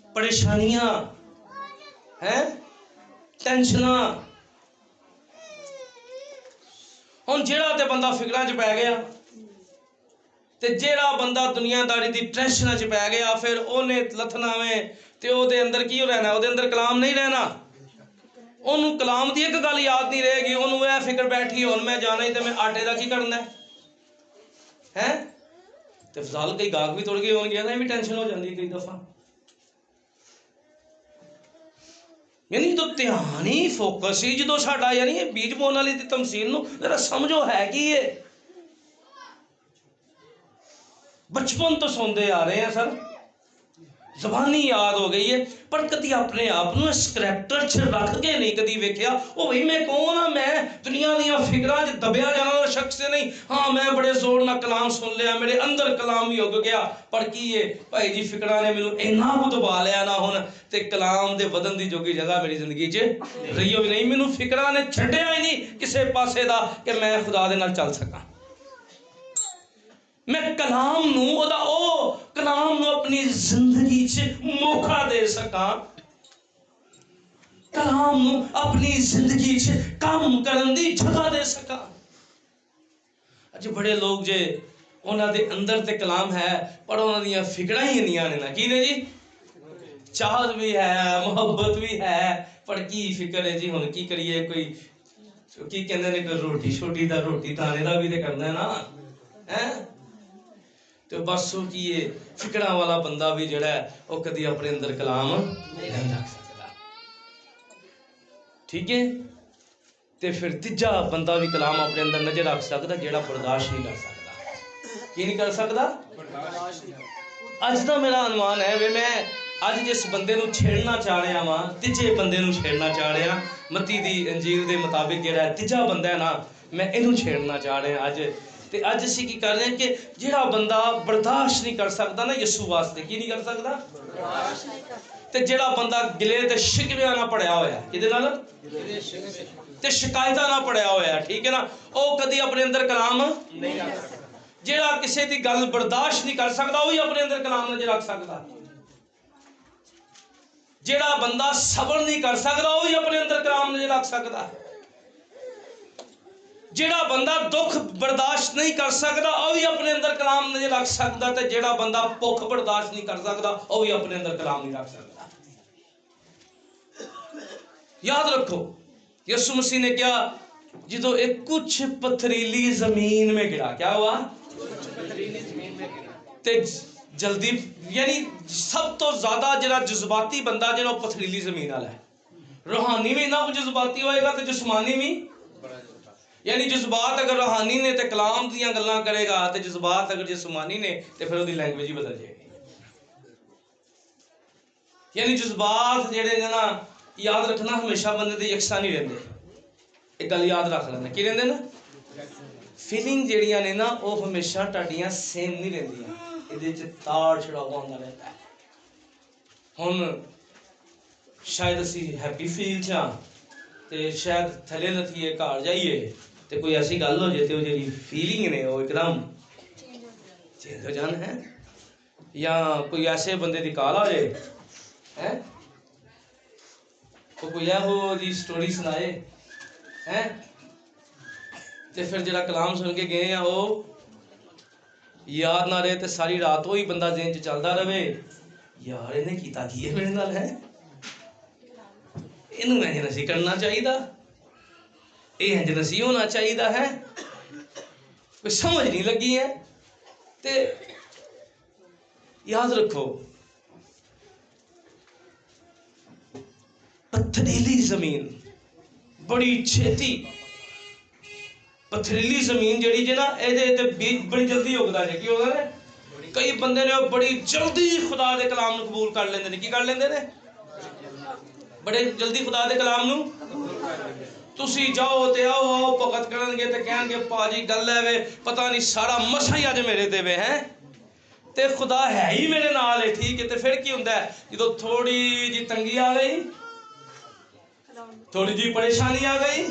परेशानियां हैं, टेंशना। ਹੁਣ ਜਿਹੜਾ ਤੇ ਬੰਦਾ ਫਿਕਰਾਂ 'ਚ ਪੈ ਗਿਆ, ਤੇ ਜਿਹੜਾ ਬੰਦਾ ਦੁਨੀਆਦਾਰੀ ਦੀ ਟੈਨਸ਼ਨਾਂ 'ਚ ਪੈ ਗਿਆ, ਫਿਰ ਉਹਨੇ ਲੱਥਣਾ ਵੇ ਤੇ ਉਹਦੇ ਅੰਦਰ ਕੀ ਰਹਿਣਾ? ਉਹਦੇ ਅੰਦਰ ਕਲਾਮ ਨਹੀਂ ਰਹਿਣਾ। ਉਹਨੂੰ ਕਲਾਮ ਦੀ ਇੱਕ ਗੱਲ ਯਾਦ ਨਹੀਂ ਰਹੇਗੀ, ਉਹਨੂੰ ਇਹ ਫਿਕਰ ਬੈਠੀ ਹੁਣ ਮੈਂ ਜਾਣਾ ਹੀ ਤੇ ਮੈਂ ਆਟੇ ਦਾ ਕੀ ਕਰਨਾ ਹੈ। ਤੇ ਫਜ਼ਾਲ ਕਈ ਗਾਹਕ ਵੀ ਤੁਰ ਗਏ ਹੋਣਗੇ ਨਾ, ਇਹ ਵੀ ਟੈਨਸ਼ਨ ਹੋ ਜਾਂਦੀ ਕਈ ਦਫਾ। यानी तो ध्यान ही फोकस ही जो साडा यानी ये बीज बोने वाली तमसील नूं जरा समझो है कि ये बचपन तो सुनते आ रहे हैं सर, जबानी याद हो गई है, पर कभी अपने आप नूं इस करैक्टर च रख के नहीं कभी वेख्या ओ भाई मैं कौन हाँ, मैं दुनिया दीयां फिकरां च दबिया जाने वाला शख्स नहीं। हाँ मैं बड़े जोर नाल कलाम सुन लिया, मेरे अंदर कलाम भी उग गया, पर की है भाई जी फिकरां ने मैनूं इन्ना कुछ दबा लिया ना हुण ते कलाम दे वधन दी जोगी जगह मेरी जिंदगी च रही हो नहीं। मैनूं फिकरां ने छड्डिया ही नहीं किसी पासे दा कि मैं खुदा दे नाल चल सकां। मैं कलाम नूं ओदा ओ कलाम नूं अपनी जिंदगी च मौका दे सकां, कलाम नूं अपनी जिंदगी च काम करन दी जगह दे सकां। अज बड़े लोग जे उन्हां दे अंदर ते कलाम है पर उन्हां दीयां फिकरां ही इन्नियां ने ना की ने जी, चाहत भी है मुहब्बत भी है पर की फिक्र है जी हुण की करिए, कोई की कहंदे ने कोई रोटी छोटी दा रोटी दाने दा भी ते करना है ना है। तो बस वो की ये फिकरा वाला बंदा भी जड़ा है वो कभी अपने अंदर कलाम नहीं रख सकता, ठीक है। तो फिर तीजा बंदा भी कलाम अपने अंदर नहीं रख सकता जेड़ा बर्दाश्त नहीं कर सकता। की नहीं कर सकता? अज का मेरा अनुमान है वे मैं अज जिस बंदे नूं छेड़ना चाह रहा वां, तीजे बंदे नूं छेड़ना चाह रहा, मत्ती दी अंजील दे मुताबिक जेड़ा तीजा बंदा है ना, मैं इनू छेड़ना चाह रहा अज। ते अज असी की कर रहे हैं कि जिहड़ा बंदा बर्दाश्त नहीं कर सकता ना यसू वास्ते, की नहीं कर सकता, ते जिहड़ा बंदा गिले ते शिकवे ना पड़िया होया, किहदे नाल ते शिकायतां ना पड़िया होया, ठीक है ना, वो कदी अपने अंदर कलाम नहीं रख सकता। जिहड़ा किसी दी गल बर्दाश्त नहीं कर सकता वो ही अपने अंदर कलाम नहीं रख सकता। जिहड़ा बंदा सबर नहीं कर सकता वो ही अपने अंदर कलाम नहीं रख सकता। जिहड़ा बंदा दुख बर्दाश्त नहीं कर सकता वह भी अपने अंदर कलाम नहीं रख सकता, तो जिहड़ा बंदा भुख बर्दाश्त नहीं कर सकता वह भी अपने अंदर कलाम नहीं रख सकता। याद रखो यीशु मसीह ने क्या, जो एक कुछ पथरीली जमीन में गिरा, क्या हुआ? ते जल्दी यानी सब तो ज्यादा जिहड़ा जज्बाती बंदा जिहड़ा पथरीली जमीन वाला है, रूहानी भी ना जज्बाती होएगा तो जिस्मानी भी, यानी जज्बात अगर रूहानी ने तो कलाम दियां गल्लां करेगा, तो जज्बात अगर जिस्मानी ने तो फिर उसकी लैंग्वेज ही बदल जाएगी। यानी जज्बात जेडे ने ना, याद रखना हमेशा बंदे दे यकसा नहीं रहंदे, एक गल याद रख लेना, की रहंदे ना, फीलिंग जेड़ियां ने ना वो हमेशा तुहाडियां सेम नहीं रहंदियां, इहदे च ताड़ छड़ावा होंदा रहंदा है। हुण शायद असी हैप्पी फील च हां ते शायद थले लथीए घर जाइए तो कोई ऐसी गल हो जाए तो जी फीलिंग ने वो एकदम चेंज हो जाना है, या कोई ऐसे बंदे की कॉल आ जाए है तो कोई हो जी स्टोरी सुनाए हैं, तो फिर जरा कलाम सुन के गए हैं वो याद ना रहे तो सारी रात वही बंदा जेन च चलता रहे, यार इन्हें कीता की है मेरे नाल है, इनू इंज नहीं करना चाहिए, ये इंज नहीं होना चाहिए है, कोई समझ नहीं लगी है। ते याद रखो पथरीली जमीन बड़ी छेती, पथरीली जमीन जड़ी जे ना ये बीज बड़ी जल्दी उगता है, की होगा ने कई बंदे ने बड़ी जल्दी खुदा के कलाम को कबूल कर लेंदे ने, की कर लेंदे ने बड़े जल्दी खुदा के कलाम नूं, तुसी जाओ ते आओ आओ भगत करनगे ते कहणगे पाजी गल है वे पता नहीं सारा मसा ही अज मेरे ते वे हैं ते खुदा है ही मेरे नाल है, ठीक है। तो फिर की हुंदा है जो थोड़ी जी तंगी आ गई, थोड़ी जी परेशानी आ गई,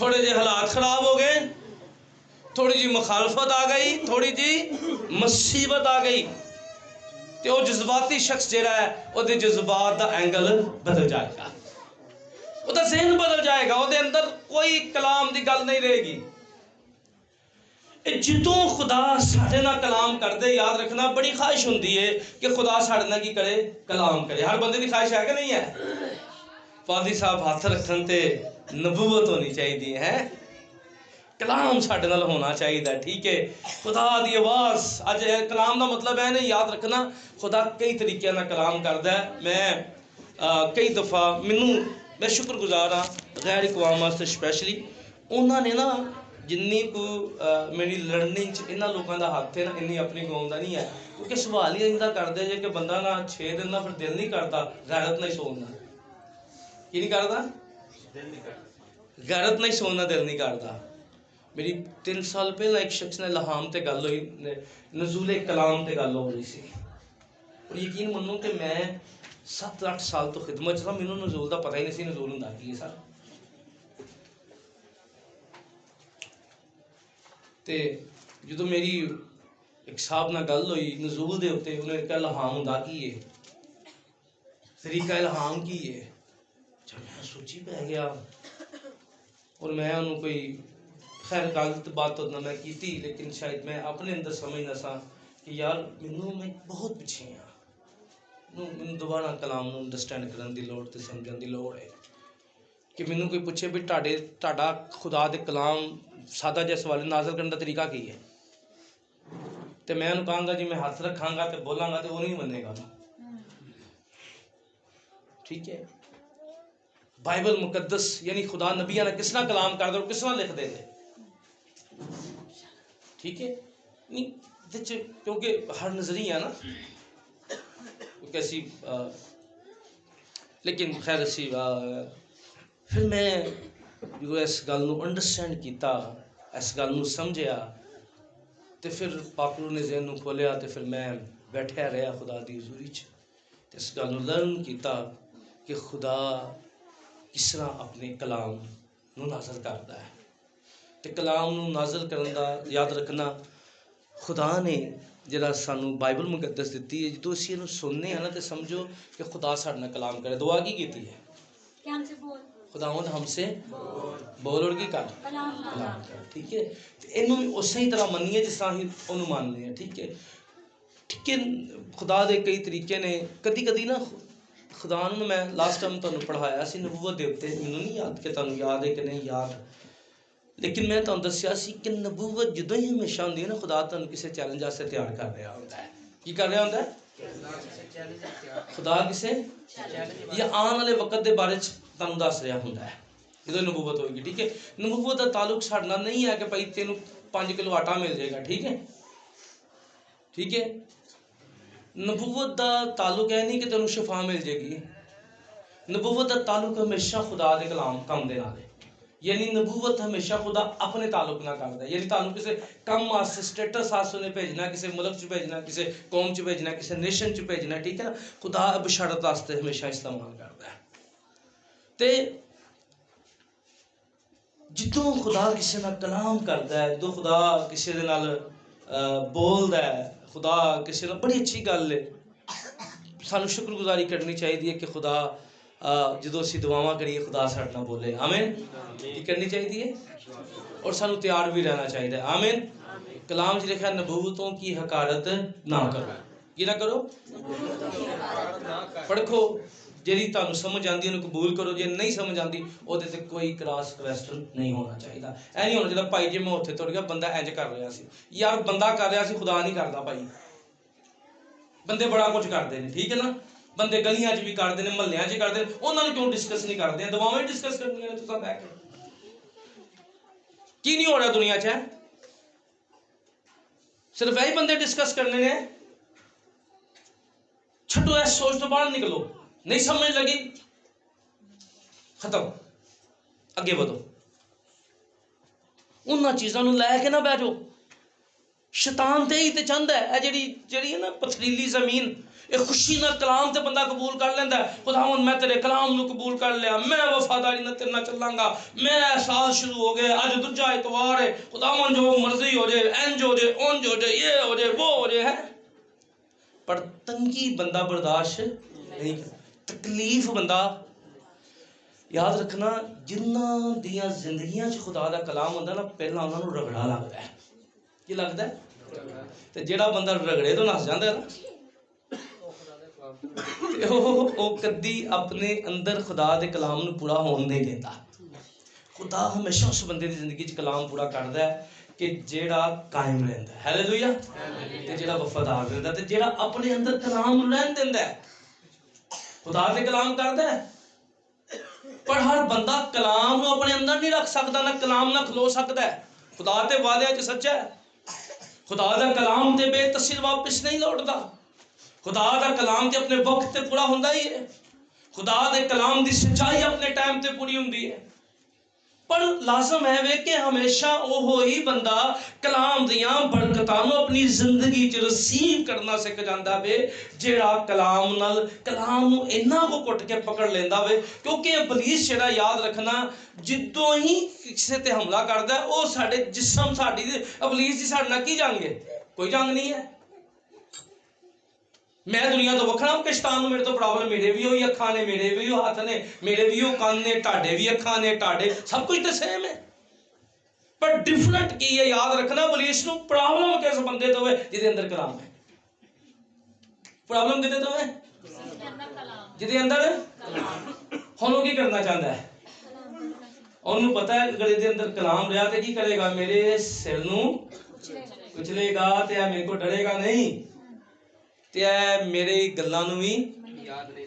थोड़े जे हालात खराब हो गए, थोड़ी जी मुखालफत आ गई, थोड़ी जी मुसीबत आ गई, तो वो जज्बाती शख्स जिहड़ा है उसके जज्बात का एंगल बदल जाएगा, उसका ज़हन बदल जाएगा, उसके अंदर कोई कलाम की गल नहीं रहेगी। जितों खुदा साढ़े नाल कलाम करदे, याद रखना बड़ी ख्वाहिश होंदी है कि खुदा साढ़े नाल की करे, कलाम करे। हर बंदे की ख्वाहिश है कि नहीं है? पादी साहब हथ रखन ते नबूवत होनी चाहिए है, कलाम साडे नाल होना चाहिए। ठीक है, खुदा दी आवाज़ अज कलाम का मतलब है नहीं याद रखना, खुदा कई तरीके नाल कलाम करदा है। मैं कई दफ़ा मैं शुक्रगुजार हाँ गैर कौम वास्ते स्पैशली, उन्होंने ना जिन्नी को मेरी लड़ने इन्होंने लोगों का हाथ है ना, इन्नी अपनी कौम का नहीं है, क्योंकि सवाल ही इनका करते जे कि बंदा ना 6 दिन का फिर दिल नहीं करता गैरत नहीं सोना, की नहीं करता गैरत नहीं सोना, दिल नहीं करता। मेरी 3 साल पहले एक शख्स ने लहाम ते गल हुई, नज़ूले कलाम ते गल हो रही सी, और यकीन मनो कि मैं 7-8 साल तो खिदमत था, मैनू नज़ूल का पता ही नहीं सी नज़ूल हुंदा की है सर। ते जो मेरी एक साहब नाल गल हुई नज़ूल दे उत्ते, उन्हें कहा लहाम हुंदा की है, तरीका इल्हाम की है। अच्छा मैं सोची पै गया, और मैं उन्होंने कोई खैर गलत बात तो ना मैं की थी, लेकिन शायद मैं अपने अंदर समझना सा कि यार मैं बहुत पिछे हाँ, मैं दोबारा कलाम को अंडरस्टैंड करने की लोड़ ते समझने की लोड़ है। कि मैनू कोई पूछे भी तुहाडा खुदा दे कलाम सादा जिहा सवाल नाज़िल करने का तरीका की है, तो मैं उन्होंने कहांगा जी मैं हाथ रखांगा तो बोलांगा तो वो नहीं मनेगा। ठीक है, बाइबल मुकद्दस यानी खुदा नबिया ने किसना कलाम कर दो, किसना लिख दे दे। ठीक है, नहीं क्योंकि हर नजरिया ना कैसी लेकिन खैर असी फिर मैं जो इस गल को अंडरस्टैंड किया, इस गल को समझिया, तो फिर पापरू ने जहन को खोलिया, तो फिर मैं बैठा रहा खुदा की हज़ूरी च, इस गल को लर्न किया कि खुदा किस तरह अपने कलाम को नाज़िल करता है। तो कलाम को नाज़िल करने का याद रखना, खुदा ने जरा सानू बाइबल मुकद्दस दी है, जो असीं इहनूं सुनने हैं ना, तो समझो कि खुदा साडे नाल कलाम करे। दुआ की कीती है, खुदावंद हमसे बोल और की कर कलाम कर। ठीक है, तो इनू भी उस ही तरह मनीए जिस तरह ही उन्होंने मानने हैं। ठीक है, ठीक है, खुदा दे कई तरीके ने, कदी कदी ना खुदा ने मैं लास्ट टाइम तुहानू पढ़ाया सी नबूवत दे उत्ते, मैनू नहीं याद कि तुहानू याद है कि नहीं याद, लेकिन मैं तुहानू दस्सिया सी कि नबूवत जदों ही हमेशा होंदी है ना, खुदा तुहानू किसी चैलेंज वास्ते तैयार कर रहा होंदा है। की कर रहा होंदा है? खुदा किसे या आने वाले वक्त के बारे तुहानू दस रहा होंदा है जो नबूवत होगी। ठीक है, नबूवत का ताल्लुक साडे नाल नहीं है कि भाई तेनू 5 किलो आटा मिल जाएगा। ठीक है, ठीक है, नबूवत का ताल्लुक है नहीं कि तेनू शिफा मिल जाएगी। नबूवत का ताल्लुक हमेशा खुदा के कलाम कम दे नाल, यानी नबूवत हमेशा खुदा अपने ताल्लुक ना करता है, यानी तुहानू किसी कम वास्ते स्टेटस वास्ते नहीं भेजना, किसी मुल्क च भेजना, किसी कौम च भेजना, किसी नेशन च भेजना। ठीक है ना, खुदा बशारत वास्ते हमेशा इस्तेमाल करता है। तो जिदों खुदा किसी नाल कलाम करता है, जो खुदा किसी दे नाल बोलता है, खुदा किसी नाल, बड़ी अच्छी गल है, सानू शुक्रगुजारी करनी चाहिए कि खुदा जो असीं दुआवां करिए खुदा साडे नाल बोले। आमीन, की करनी चाहिए और सानू तैयार भी रहना चाहिए। आमीन। कलाम च लिखा नबूवतों की हकारत ना करो, की ना करो, पढ़ो, जी तुहानू समझ आती उन्हें कबूल करो, जे नहीं समझ आती वो कोई क्रॉस क्वेश्चन नहीं होना चाहिए। ऐ नहीं होना चाहिए भाई जी मैं उत्थे तुर गया, बंदा इंज कर रहा सी, यार बंदा कर रहा सी, खुदा नहीं करता भाई। बंदे बड़ा कुछ करते हैं, ठीक है ना, बंदे गलियां च भी करते हैं, महल्लियां च करते हैं, उन्होंने क्यों डिस्कस नहीं करते हैं? दुआवां ही डिस्कस करनी है तुसां बैठ के। की नहीं हो रहा दुनिया च? सिर्फ यही बंदे डिस्कस करने ने। छड्डो, इस सोच तो बाहर निकलो, नहीं समझ लगी खत्म, अगे बढ़ो, उन्होंने चीज़ों को लैके ना बैठो। शैतान तो यही तो चाहता है, जी है ना पथरीली जमीन, ये खुशी ना कलाम से बंदा कबूल कर लेंदा है। खुदावंद मैं तेरे कलाम को कबूल कर लिया, मैं वफादारी ना तेरे नाल चलांगा, मैं साल शुरू हो गया, अज दूजा इतवार है, खुदावंद जो मर्जी हो जाए, इंज हो जाए, उंज हो जाए, ये हो जाए, वो हो जाए है, पर तंगी बंदा बर्दाश्त नहीं कर, तकलीफ बंदा। याद रखना जिन्हां दियां जिंदगियां च खुदा दा कलाम होंदा ना, पहला उन्होंने रगड़ा लगता है। की लगता है? तो जेड़ा बंदा रगड़े तो नस जाता है ना, ਤੇ ਉਹ ਕਦੀ ਆਪਣੇ ਅੰਦਰ ਖੁਦਾ ਦੇ ਕਲਾਮ ਨੂੰ ਪੂਰਾ ਹੋਣ ਨਹੀਂ ਦਿੰਦਾ। ਖੁਦਾ ਹਮੇਸ਼ਾ ਉਸ ਬੰਦੇ ਦੀ ਜ਼ਿੰਦਗੀ 'ਚ ਕਲਾਮ ਪੂਰਾ ਕਰਦਾ ਹੈ ਕਿ ਜਿਹੜਾ ਕਾਇਮ ਰਹਿੰਦਾ, ਹਾਲੇਲੂਇਆ, ਤੇ ਜਿਹੜਾ ਵਫਾਦਾਰ ਰਹਿੰਦਾ, ਤੇ ਜਿਹੜਾ ਆਪਣੇ ਅੰਦਰ ਕਲਾਮ ਨੂੰ ਰਹਿਣ ਦਿੰਦਾ ਹੈ। ਖੁਦਾ ਤੇ ਕਲਾਮ ਕਰਦਾ ਹੈ, ਪਰ ਹਰ ਬੰਦਾ ਕਲਾਮ ਨੂੰ ਆਪਣੇ ਅੰਦਰ ਨਹੀਂ ਰੱਖ ਸਕਦਾ, ਨਾ ਕਲਾਮ ਨਾਲ ਖਲੋ ਸਕਦਾ ਹੈ। ਖੁਦਾ ਤੇ ਵਾਅਦਿਆਂ 'ਚ ਸੱਚਾ ਹੈ। ਖੁਦਾ ਦਾ ਕਲਾਮ ਤੇ ਬੇਤਸੀਰ ਵਾਪਿਸ ਨਹੀਂ ਲੌਟਦਾ। ਖੁਦਾ ਦਾ ਕਲਾਮ ਤੇ ਆਪਣੇ ਵਕਤ ਤੇ ਪੂਰਾ ਹੁੰਦਾ ਹੀ ਹੈ। ਖੁਦਾ ਦੇ ਕਲਾਮ ਦੀ ਸੱਚਾਈ ਆਪਣੇ ਟਾਈਮ ਤੇ ਪੂਰੀ ਹੁੰਦੀ ਹੈ। ਪਰ ਲਾਜ਼ਮ ਹੈ ਵੇ ਕਿ ਹਮੇਸ਼ਾ ਉਹ ਹੀ ਬੰਦਾ ਕਲਾਮ ਦੀਆਂ ਬਰਕਤਾਂ ਨੂੰ ਆਪਣੀ ਜ਼ਿੰਦਗੀ 'ਚ ਰਿਸੀਵ ਕਰਨਾ ਸਿੱਖ ਜਾਂਦਾ ਵੇ, ਜਿਹੜਾ ਕਲਾਮ ਨਾਲ ਕਲਾਮ ਨੂੰ ਇੰਨਾ ਕੁ ਘੁੱਟ ਕੇ ਪਕੜ ਲੈਂਦਾ ਵੇ। ਕਿਉਂਕਿ ਇਬਲੀਸ ਜਿਹੜਾ, ਯਾਦ ਰੱਖਣਾ, ਜਦੋਂ ਹੀ ਕਿਸੇ ਤੇ ਹਮਲਾ ਕਰਦਾ, ਉਹ ਸਾਡੇ ਜਿਸਮ, ਸਾਡੀ ਇਬਲੀਸ ਦੀ ਸਾਡੇ ਨਾਲ ਕੀ ਜੰਗ ਹੈ? ਕੋਈ ਜੰਗ ਨਹੀਂ ਹੈ। ਮੈਂ ਦੁਨੀਆ ਤੋਂ ਵੱਖਰਾ ਕਿ ਸ਼ੈਤਾਨ ਨੂੰ ਮੇਰੇ ਤੋਂ ਪ੍ਰੋਬਲਮ? ਮੇਰੇ ਵੀ ਉਹੀ ਅੱਖਾਂ ਨੇ, ਮੇਰੇ ਵੀ ਉਹ ਹੱਥ ਨੇ, ਮੇਰੇ ਵੀ ਉਹ ਕੰਨ ਨੇ, ਤੁਹਾਡੇ ਵੀ ਅੱਖਾਂ ਨੇ, ਤੁਹਾਡੇ ਸਭ ਕੁਝ ਤਾਂ ਸੇਮ ਹੈ। ਪਰ ਡਿਫਰੈਂਟ ਕੀ ਹੈ? ਯਾਦ ਰੱਖਣਾ, ਇਬਲੀਸ ਨੂੰ ਪ੍ਰੋਬਲਮ ਕਿਸ ਬੰਦੇ ਤੋਂ ਹੈ? ਜਿਹਦੇ ਅੰਦਰ ਕਲਾਮ ਹੈ। ਪ੍ਰੋਬਲਮ ਕਿਹਦੇ ਤੋਂ ਹੈ? ਜਿਹਦੇ ਅੰਦਰ। ਹੁਣ ਉਹ ਕੀ ਕਰਨਾ ਚਾਹੁੰਦਾ ਹੈ? ਉਹਨੂੰ ਪਤਾ ਹੈ ਅਗਰ ਇਹਦੇ ਅੰਦਰ ਕਲਾਮ ਰਿਹਾ ਤੇ ਕੀ ਕਰੇਗਾ? ਮੇਰੇ ਸਿਰ ਨੂੰ ਕੁਚਲੇਗਾ, ਤੇ ਇਹ ਮੇਰੇ ਕੋਲ ਡਰੇਗਾ ਨਹੀਂ, ਤੇ ਇਹ ਮੇਰੀ ਗੱਲਾਂ ਨੂੰ ਵੀ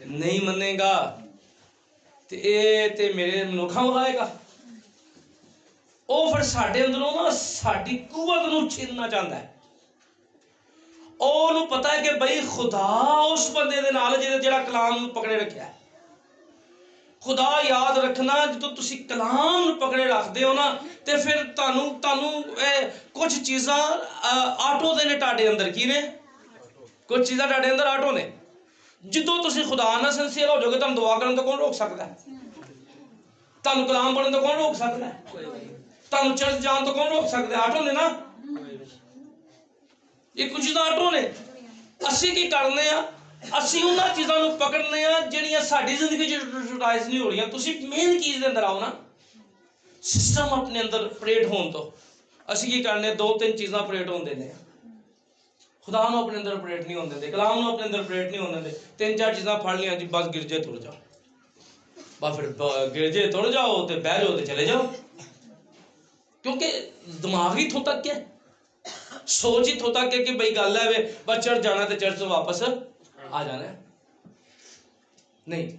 ਨਹੀਂ ਮੰਨੇਗਾ, ਤੇ ਇਹ ਤੇ ਮੇਰੇ ਮਨੁੱਖਾਂ ਵਿਖਾਏਗਾ। ਉਹ ਫਿਰ ਸਾਡੇ ਅੰਦਰੋਂ ਨਾ ਸਾਡੀ ਕੁਵਤ ਨੂੰ ਛੀਨਣਾ ਚਾਹੁੰਦਾ ਹੈ। ਉਹਨੂੰ ਪਤਾ ਹੈ ਕਿ ਬਈ ਖੁਦਾ ਉਸ ਬੰਦੇ ਦੇ ਨਾਲ ਜਿਹੜਾ ਕਲਾਮ ਨੂੰ ਪਕੜੇ ਰੱਖਿਆ। ਖੁਦਾ, ਯਾਦ ਰੱਖਣਾ, ਜਦੋਂ ਤੁਸੀਂ ਕਲਾਮ ਨੂੰ ਪਕੜੇ ਰੱਖਦੇ ਹੋ ਨਾ, ਤੇ ਫਿਰ ਤੁਹਾਨੂੰ ਇਹ ਕੁਝ ਚੀਜ਼ਾਂ ਆਟੋ ਦੇ ਨੇ ਤੁਹਾਡੇ ਅੰਦਰ। ਕੀ ਨੇ? ਕੁਝ ਚੀਜ਼ਾਂ ਤੁਹਾਡੇ ਅੰਦਰ ਆਟੋ ਨੇ। ਜਦੋਂ ਤੁਸੀਂ ਖੁਦਾ ਨਾਲ ਸਿੰਸੀਅਰ ਹੋ ਜਾਓਗੇ, ਤੁਹਾਨੂੰ ਦੁਆ ਕਰਨ ਤੋਂ ਕੌਣ ਰੋਕ ਸਕਦਾ? ਤੁਹਾਨੂੰ ਕਲਾਮ ਪੜ੍ਹਨ ਤੋਂ ਕੌਣ ਰੋਕ ਸਕਦਾ? ਤੁਹਾਨੂੰ ਚਰਚ ਜਾਣ ਤੋਂ ਕੌਣ ਰੋਕ ਸਕਦਾ? ਆਟੋ ਨੇ ਨਾ, ਇਹ ਕੁਝ ਚੀਜ਼ਾਂ ਆਟੋ ਨੇ। ਅਸੀਂ ਕੀ ਕਰਨੇ ਆ? ਅਸੀਂ ਉਹਨਾਂ ਚੀਜ਼ਾਂ ਨੂੰ ਪਕੜਨੇ ਆ ਜਿਹੜੀਆਂ ਸਾਡੀ ਜ਼ਿੰਦਗੀ 'ਚ ਯੂਟੀਲਾਈਜ਼ ਨਹੀਂ ਹੋ ਰਹੀਆਂ। ਤੁਸੀਂ ਮੇਨ ਚੀਜ਼ ਦੇ ਅੰਦਰ ਆਓ ਨਾ, ਸਿਸਟਮ ਆਪਣੇ ਅੰਦਰ ਆਪਰੇਟ ਹੋਣ ਤੋਂ। ਅਸੀਂ ਕੀ ਕਰਨੇ? 2-3 ਚੀਜ਼ਾਂ ਆਪਰੇਟ ਹੋਣ ਦਿੰਦੇ ਆ। ਖੁਦਾ ਨੂੰ ਆਪਣੇ ਅੰਦਰ ਆਪਰੇਟ ਨਹੀਂ ਹੋਣ ਦਿੰਦੇ, ਕਲਾਮ ਨੂੰ ਆਪਣੇ ਅੰਦਰ ਆਪਰੇਟ ਨਹੀਂ ਹੋਣ ਦਿੰਦੇ। 3-4 ਚੀਜ਼ਾਂ ਫੜ ਲਈਆਂ ਜੀ, ਬਸ ਗਿਰਜੇ ਤੁਰ ਜਾਓ। ਬਸ ਫਿਰ ਗਿਰਜੇ ਤੁਰ ਜਾਓ ਤੇ ਬਹਿ ਜਾਓ ਤੇ ਚਲੇ ਜਾਓ, ਕਿਉਂਕਿ ਦਿਮਾਗ ਹੀ ਇੱਥੋਂ ਤੱਕ ਹੈ, ਸੋਚ ਹੀ ਇੱਥੋਂ ਤੱਕ ਹੈ ਕਿ ਬਈ ਗੱਲ ਹੈ ਵੇ ਬਸ ਚਰਚ ਜਾਣਾ ਤੇ ਚਰਚ ਤੋਂ ਵਾਪਸ ਆ ਜਾਣਾ। ਨਹੀਂ,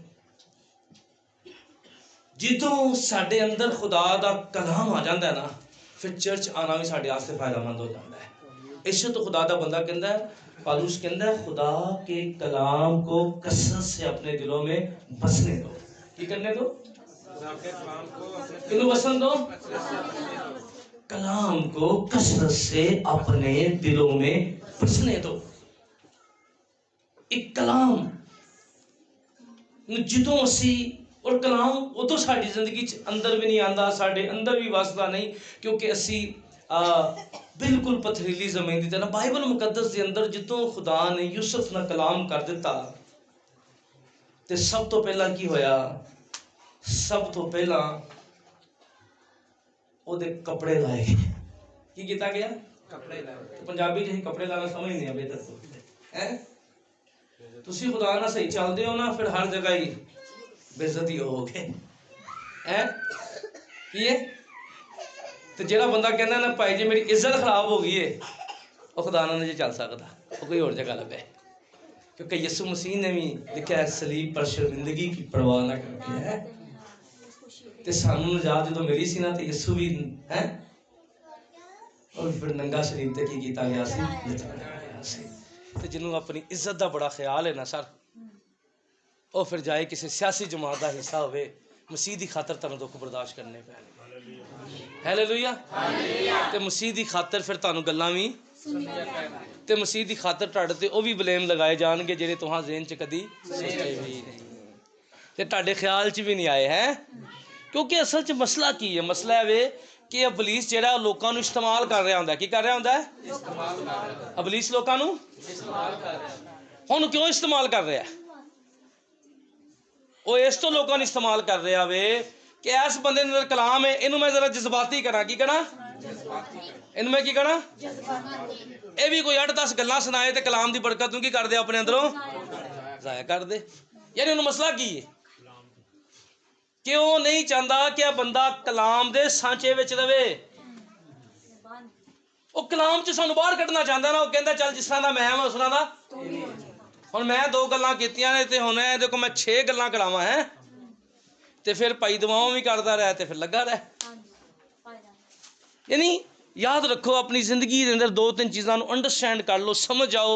ਜਦੋਂ ਸਾਡੇ ਅੰਦਰ ਖੁਦਾ ਦਾ ਕਲਾਮ ਆ ਜਾਂਦਾ ਨਾ, ਫਿਰ ਚਰਚ ਆਣਾ ਵੀ ਸਾਡੇ ਵਾਸਤੇ ਫਾਇਦਾਮੰਦ ਹੋ ਜਾਂਦਾ ਹੈ। इसे तो खुदा दा बंदा कहता है, पालूस कहता है, खुदा के कलाम को कसरत से अपने दिलों में बसने दो। की करने दो? किन्हों बसन दो? कलाम को कसरत से अपने दिलों में बसने दो। एक कलाम जिदों असी, और कलाम उदों साडी जिंदगी अंदर भी नहीं आंदा, साडे अंदर भी वसदा नहीं, क्योंकि असी बिल्कुल पथरीली जमीन की तरह। बाइबल मुकद्दस के अंदर जितों खुदा ने यूसुफ ना कलाम कर दिता, ते सब तो पहला की होया? सब तो पहला ओदे कपड़े लाए गए। की कीता गया? कपड़े लाए। तो पंजाबी च कपड़े लाना समझ नहीं आवे दसो हैं? तुसी खुदा ना सही चलदे हो ना, फिर हर जगह ही बेइज्जती होगे हैं। की है? तो ਜਿਹੜਾ ਬੰਦਾ ਕਹਿੰਦਾ ਨਾ ਭਾਈ ਜੀ ਮੇਰੀ ਇੱਜ਼ਤ ਖਰਾਬ ਹੋ ਗਈ ਹੈ, ਉਹ ਖੁਦਾ ਨਾਲ ਨਹੀਂ ਚੱਲ ਸਕਦਾ, ਉਹ ਕੋਈ ਹੋਰ ਜਗ੍ਹਾ ਲੱਭੇ। क्योंकि यीशु मसीह ने भी लिखा है, सलीब पर शर्मिंदगी की परवाह ना करके है। ते सानू नजात जो मिली सी ना, ते यीशु भी है, और फिर नंगा शरीर ते की कीता गया सी, लटकाया गया सी। ते जिन्हों अपनी इज्जत का बड़ा ख्याल है ना सर, वो फिर जाए किसी सियासी जमात का हिस्सा होवे, मसीह की खातर तुहानू दुख बर्दाश्त करने पैणगे। हालेलुया। ते मसीह की खातर फिर तुहानू गल्लां भी, ते मसीह की खातर तुहाडे ते वो भी ब्लेम लगाए जाणगे जिहड़े तुहां ज़हन च कदी सोचे भी नहीं, ते तुहाडे ख्याल च भी नहीं आए हैं। क्योंकि असल च मसला की है? मसला है वे कि इबलीस जिहड़ा लोकां नू इस्तेमाल कर रहा हुंदा। की कर रहा हुंदा है? इबलीस लोकां नू इस्तेमाल कर रहा है। हुण क्यों इस्तेमाल कर रहा है? वो इस तो लोकां नू इस्तेमाल कर रहा वे कि इस बंदे अंदर कलाम है, इनू मैं जरा जज्बाती करा। की करा? इनू मैं की करा? ये भी कोई 8-10 गल्लां सुनाए तो कलाम की बरकत नू की कर दे अपने अंदरों ਜ਼ਾਇਆ ਕਰ ਦੇ। ਯਾਨੀ ਉਹਨੂੰ ਮਸਲਾ ਕੀ ਹੈ ਕਿ ਉਹ ਨਹੀਂ ਚਾਹੁੰਦਾ ਕਿ ਇਹ ਬੰਦਾ ਕਲਾਮ ਦੇ ਸਾਂਚੇ ਵਿੱਚ ਰਵੇ। ਉਹ ਕਲਾਮ 'ਚ ਸਾਨੂੰ ਬਾਹਰ ਕੱਢਣਾ ਚਾਹੁੰਦਾ ਨਾ। ਉਹ ਕਹਿੰਦਾ ਚੱਲ ਜਿਸ ਤਰ੍ਹਾਂ ਦਾ ਮੈਂ ਉਸ ਤਰ੍ਹਾਂ ਦਾ। ਹੁਣ ਮੈਂ 2 ਗੱਲਾਂ ਕੀਤੀਆਂ ਨੇ ਤੇ ਹੁਣ ਇਹ ਦੇਖੋ ਮੈਂ 6 ਗੱਲਾਂ ਕਰਾਵਾਂ ਹੈ ਤੇ ਫਿਰ ਭਾਈ ਦੁਆਵਾਂ ਵੀ ਕਰਦਾ ਰਿਹਾ ਤੇ ਫਿਰ ਲੱਗਾ ਰਹਿ। ਯਾਨੀ ਯਾਦ ਰੱਖੋ ਆਪਣੀ ਜ਼ਿੰਦਗੀ ਦੇ ਅੰਦਰ 2-3 ਚੀਜ਼ਾਂ ਨੂੰ ਅੰਡਰਸਟੈਂਡ ਕਰ ਲਓ, ਸਮਝ ਜਾਓ।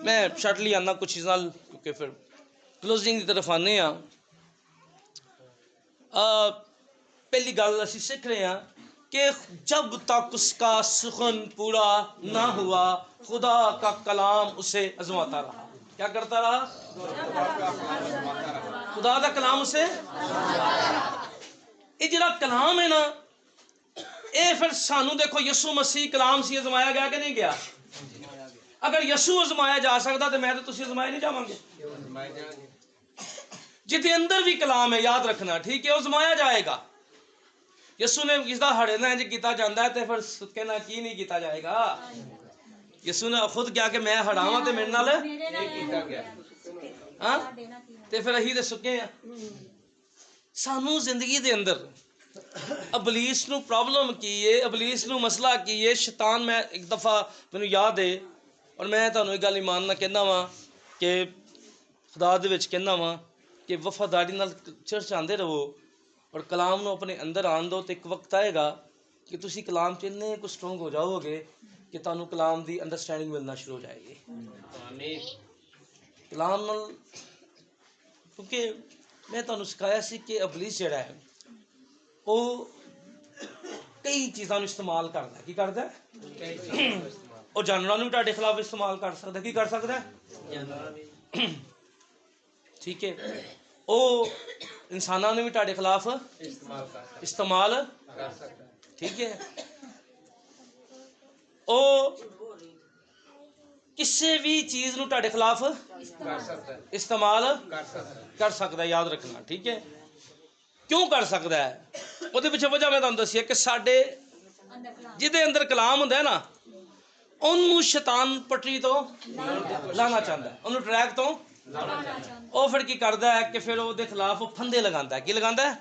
ਮੈਂ ਸ਼ਾਰਟਲੀ ਆਉਂਦਾ ਕੁਛ ਚੀਜ਼ਾਂ ਕਿਉਂਕਿ ਫਿਰ ਕਲੋਜ਼ਿੰਗ ਦੀ ਤਰਫ ਆਉਂਦੇ ਹਾਂ। पहली गल असी सीख रहे हैं कि जब तक उसका सुखन पूरा ना हुआ खुदा का कलाम उसे आजमाता रहा। क्या करता रहा? खुदा का कलाम उसे ये जरा कलाम है ना, ये फिर सानू देखो यसू मसीह कलाम से आजमाया गया कि नहीं गया? अगर यसू आजमाया जा सकता तो मैं तो तुसी आजमाए नहीं जावांगे। जिथे अंदर भी कलाम है याद रखना, ठीक है, आजमाया जाएगा। यसू ने किसदा हड़े ना इंज किया जाता है तो फिर सुके ना की नहीं किया जाएगा। यसू ने खुद क्या कि मैं हड़ावां तो मेरे नाल हाँ तो फिर अही तो सुके हैं। सानू जिंदगी दे अंदर अबलीस नू प्रॉब्लम की है, अबलीस नू मसला की है। शैतान मैं एक दफ़ा मैनू याद है और मैं तुहानू एक गल ईमान नाल कहना वा कि खुदा दे विच कहना वा कि वफादारी नाल चर्च आंदे रहो और कलाम नू अपने अंदर आन दो तो एक वक्त आएगा कि तुसी कलाम च इन्ने कुछ स्ट्रोंग हो जाओगे कि तुहानू कलाम दी अंडरस्टैंडिंग मिलना शुरू हो जाएगी कलाम नाल। क्योंकि मैं तुहानू सिखाया सी कि अबलीस जिहड़ा है वो कई चीज़ां नू इस्तेमाल करदा। की करदा? और जानवरां नू भी तुहाडे खिलाफ इस्तेमाल कर सकदा। की कर सकदा? ठीक है, वो इंसानों ने भी तुहाडे खिलाफ इस्तेमाल कर सकता है। ठीक है, वो किसी भी चीज़ नू तुहाडे खिलाफ इस्तेमाल कर सकता है। याद रखना, ठीक है। क्यों कर सकता है? उसदे पिछे वजह मैं तुहानू दसी है कि साडे जिहदे अंदर कलाम हुंदा है ना, उन्होंने शैतान पटरी तो लाना चाहता है, उन्होंने ट्रैक तो वो फिर की करता है कि फिर उसके खिलाफ फंदे लगाता है। की लगाता है?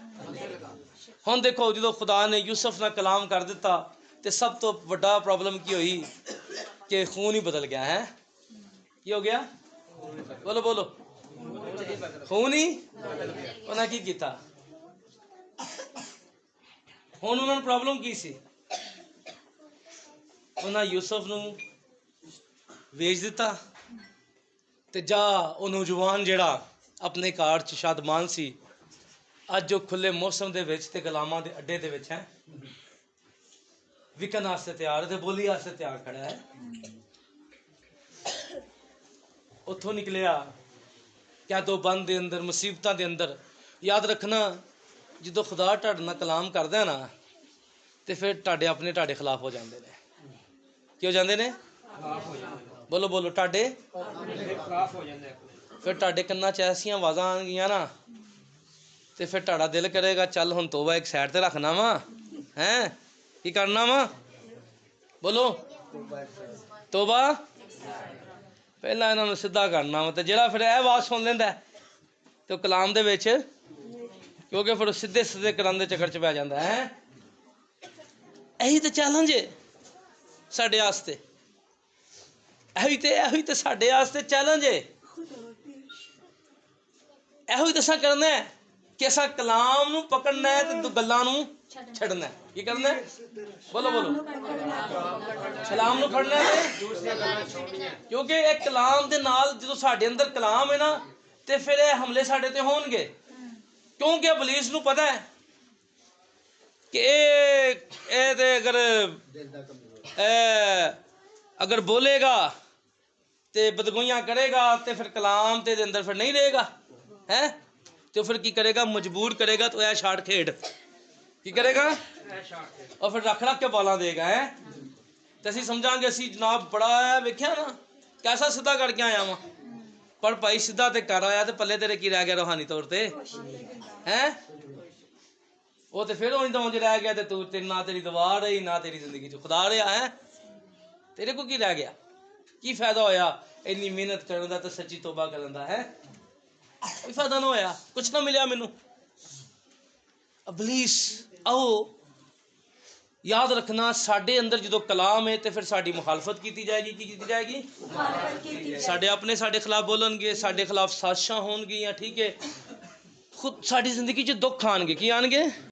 हुण देखो जो खुदा ने यूसुफ नाल कलाम कर दिता तो सब तो वड्डा प्रॉब्लम की हुई कि खून ही बदल गया है। की हो गया? बोलो बोलो, खून ही उन्हें की किया। हुण उन्होंने प्रॉब्लम की सी, उन्हें यूसुफ नू वेच दिता ते जा वो नौजवान जिहड़ा अपने घर च शादमान सी अज जो खुले मौसम दे विच ते गुलामां दे अड्डे दे विच है विकन वास्ते तैयार ते बोली वास्ते तैयार खड़ा है। उथों निकलिया क्या दो बंद दे अंदर मुसीबतां दे अंदर। याद रखना जो खुदा तुहाडे नाल कलाम करदा है ना तो फिर तुहाडे अपने तुहाडे खिलाफ हो जाते हैं। की हो जाते हैं? बोलो बोलो, तुहाडे फिर तुहाडे कन्नां च ऐसियां आवाज़ां आउणगियां ना तो फिर तुहाडा दिल करेगा चल हुण तोबा एक साइड ते रखना वा हैं। की करना वा? बोलो, तोबा पहला इन्हां नूं सीधा करना वा। तो जिहड़ा फिर यह आवाज़ सुन लैंदा तो कलाम दे विच क्योंकि फिर सीधे सीधे कराने दे चक्कर च पै जांदा है। यही तो चैलेंज है साडे वास्ते, यही तो साडे वास्ते चैलेंज है। यही तो असां करना है कि असां कलाम नूं पकड़ना है तो गल्लां नूं छड्डना है। की करना है? बोलो बोलो, कलाम नूं फड़ना है क्योंकि एक कलाम दे नाल जो साडे अंदर कलाम है ना तो फिर ये हमले साडे ते होणगे। क्योंकि इबलीस नूं पता है कि अगर बोलेगा तो बदगोइयां करेगा तो फिर कलाम ते अंदर फिर नहीं रहेगा है। तो फिर की करेगा? मजबूर करेगा तो ऐ छाड़ खेड की करेगा और फिर रख रख के बाला देगा है। तो असीं समझांगे असीं जनाब बड़ा वेख्या ना कैसा सीधा करके आया वहाँ पर भाई सीधा तो कर आया तो पल्ले तेरे की रह गया रूहानी तौर पर हैं। वो तो फिर उंज उंज रह गया तो तू ना तेरी दुआ रही ना तेरी जिंदगी च खुदा रहा है। तेरे को की रह गया? की फायदा होया इन्नी मेहनत करने का तो सच्ची तौबा करने का है? ਕੋਈ ਫਾਇਦਾ ਨਾ ਹੋਇਆ, ਕੁਛ ਨਾ ਮਿਲਿਆ ਮੈਨੂੰ। ਇਬਲੀਸ, ਆਓ ਯਾਦ ਰੱਖਣਾ, ਸਾਡੇ ਅੰਦਰ ਜਦੋਂ ਕਲਾਮ ਹੈ ਤੇ ਫਿਰ ਸਾਡੀ ਮੁਖਾਲਫਤ ਕੀਤੀ ਜਾਏਗੀ। ਕੀ ਕੀਤੀ ਜਾਏਗੀ? ਸਾਡੇ ਆਪਣੇ ਸਾਡੇ ਖਿਲਾਫ ਬੋਲਣਗੇ, ਸਾਡੇ ਖਿਲਾਫ ਸਾਜ਼ਿਸ਼ਾਂ ਹੋਣਗੀਆਂ, ਠੀਕ ਹੈ। ਖੁਦ ਸਾਡੀ ਜ਼ਿੰਦਗੀ 'ਚ ਦੁੱਖ ਆਣਗੇ। ਕੀ ਆਣਗੇ?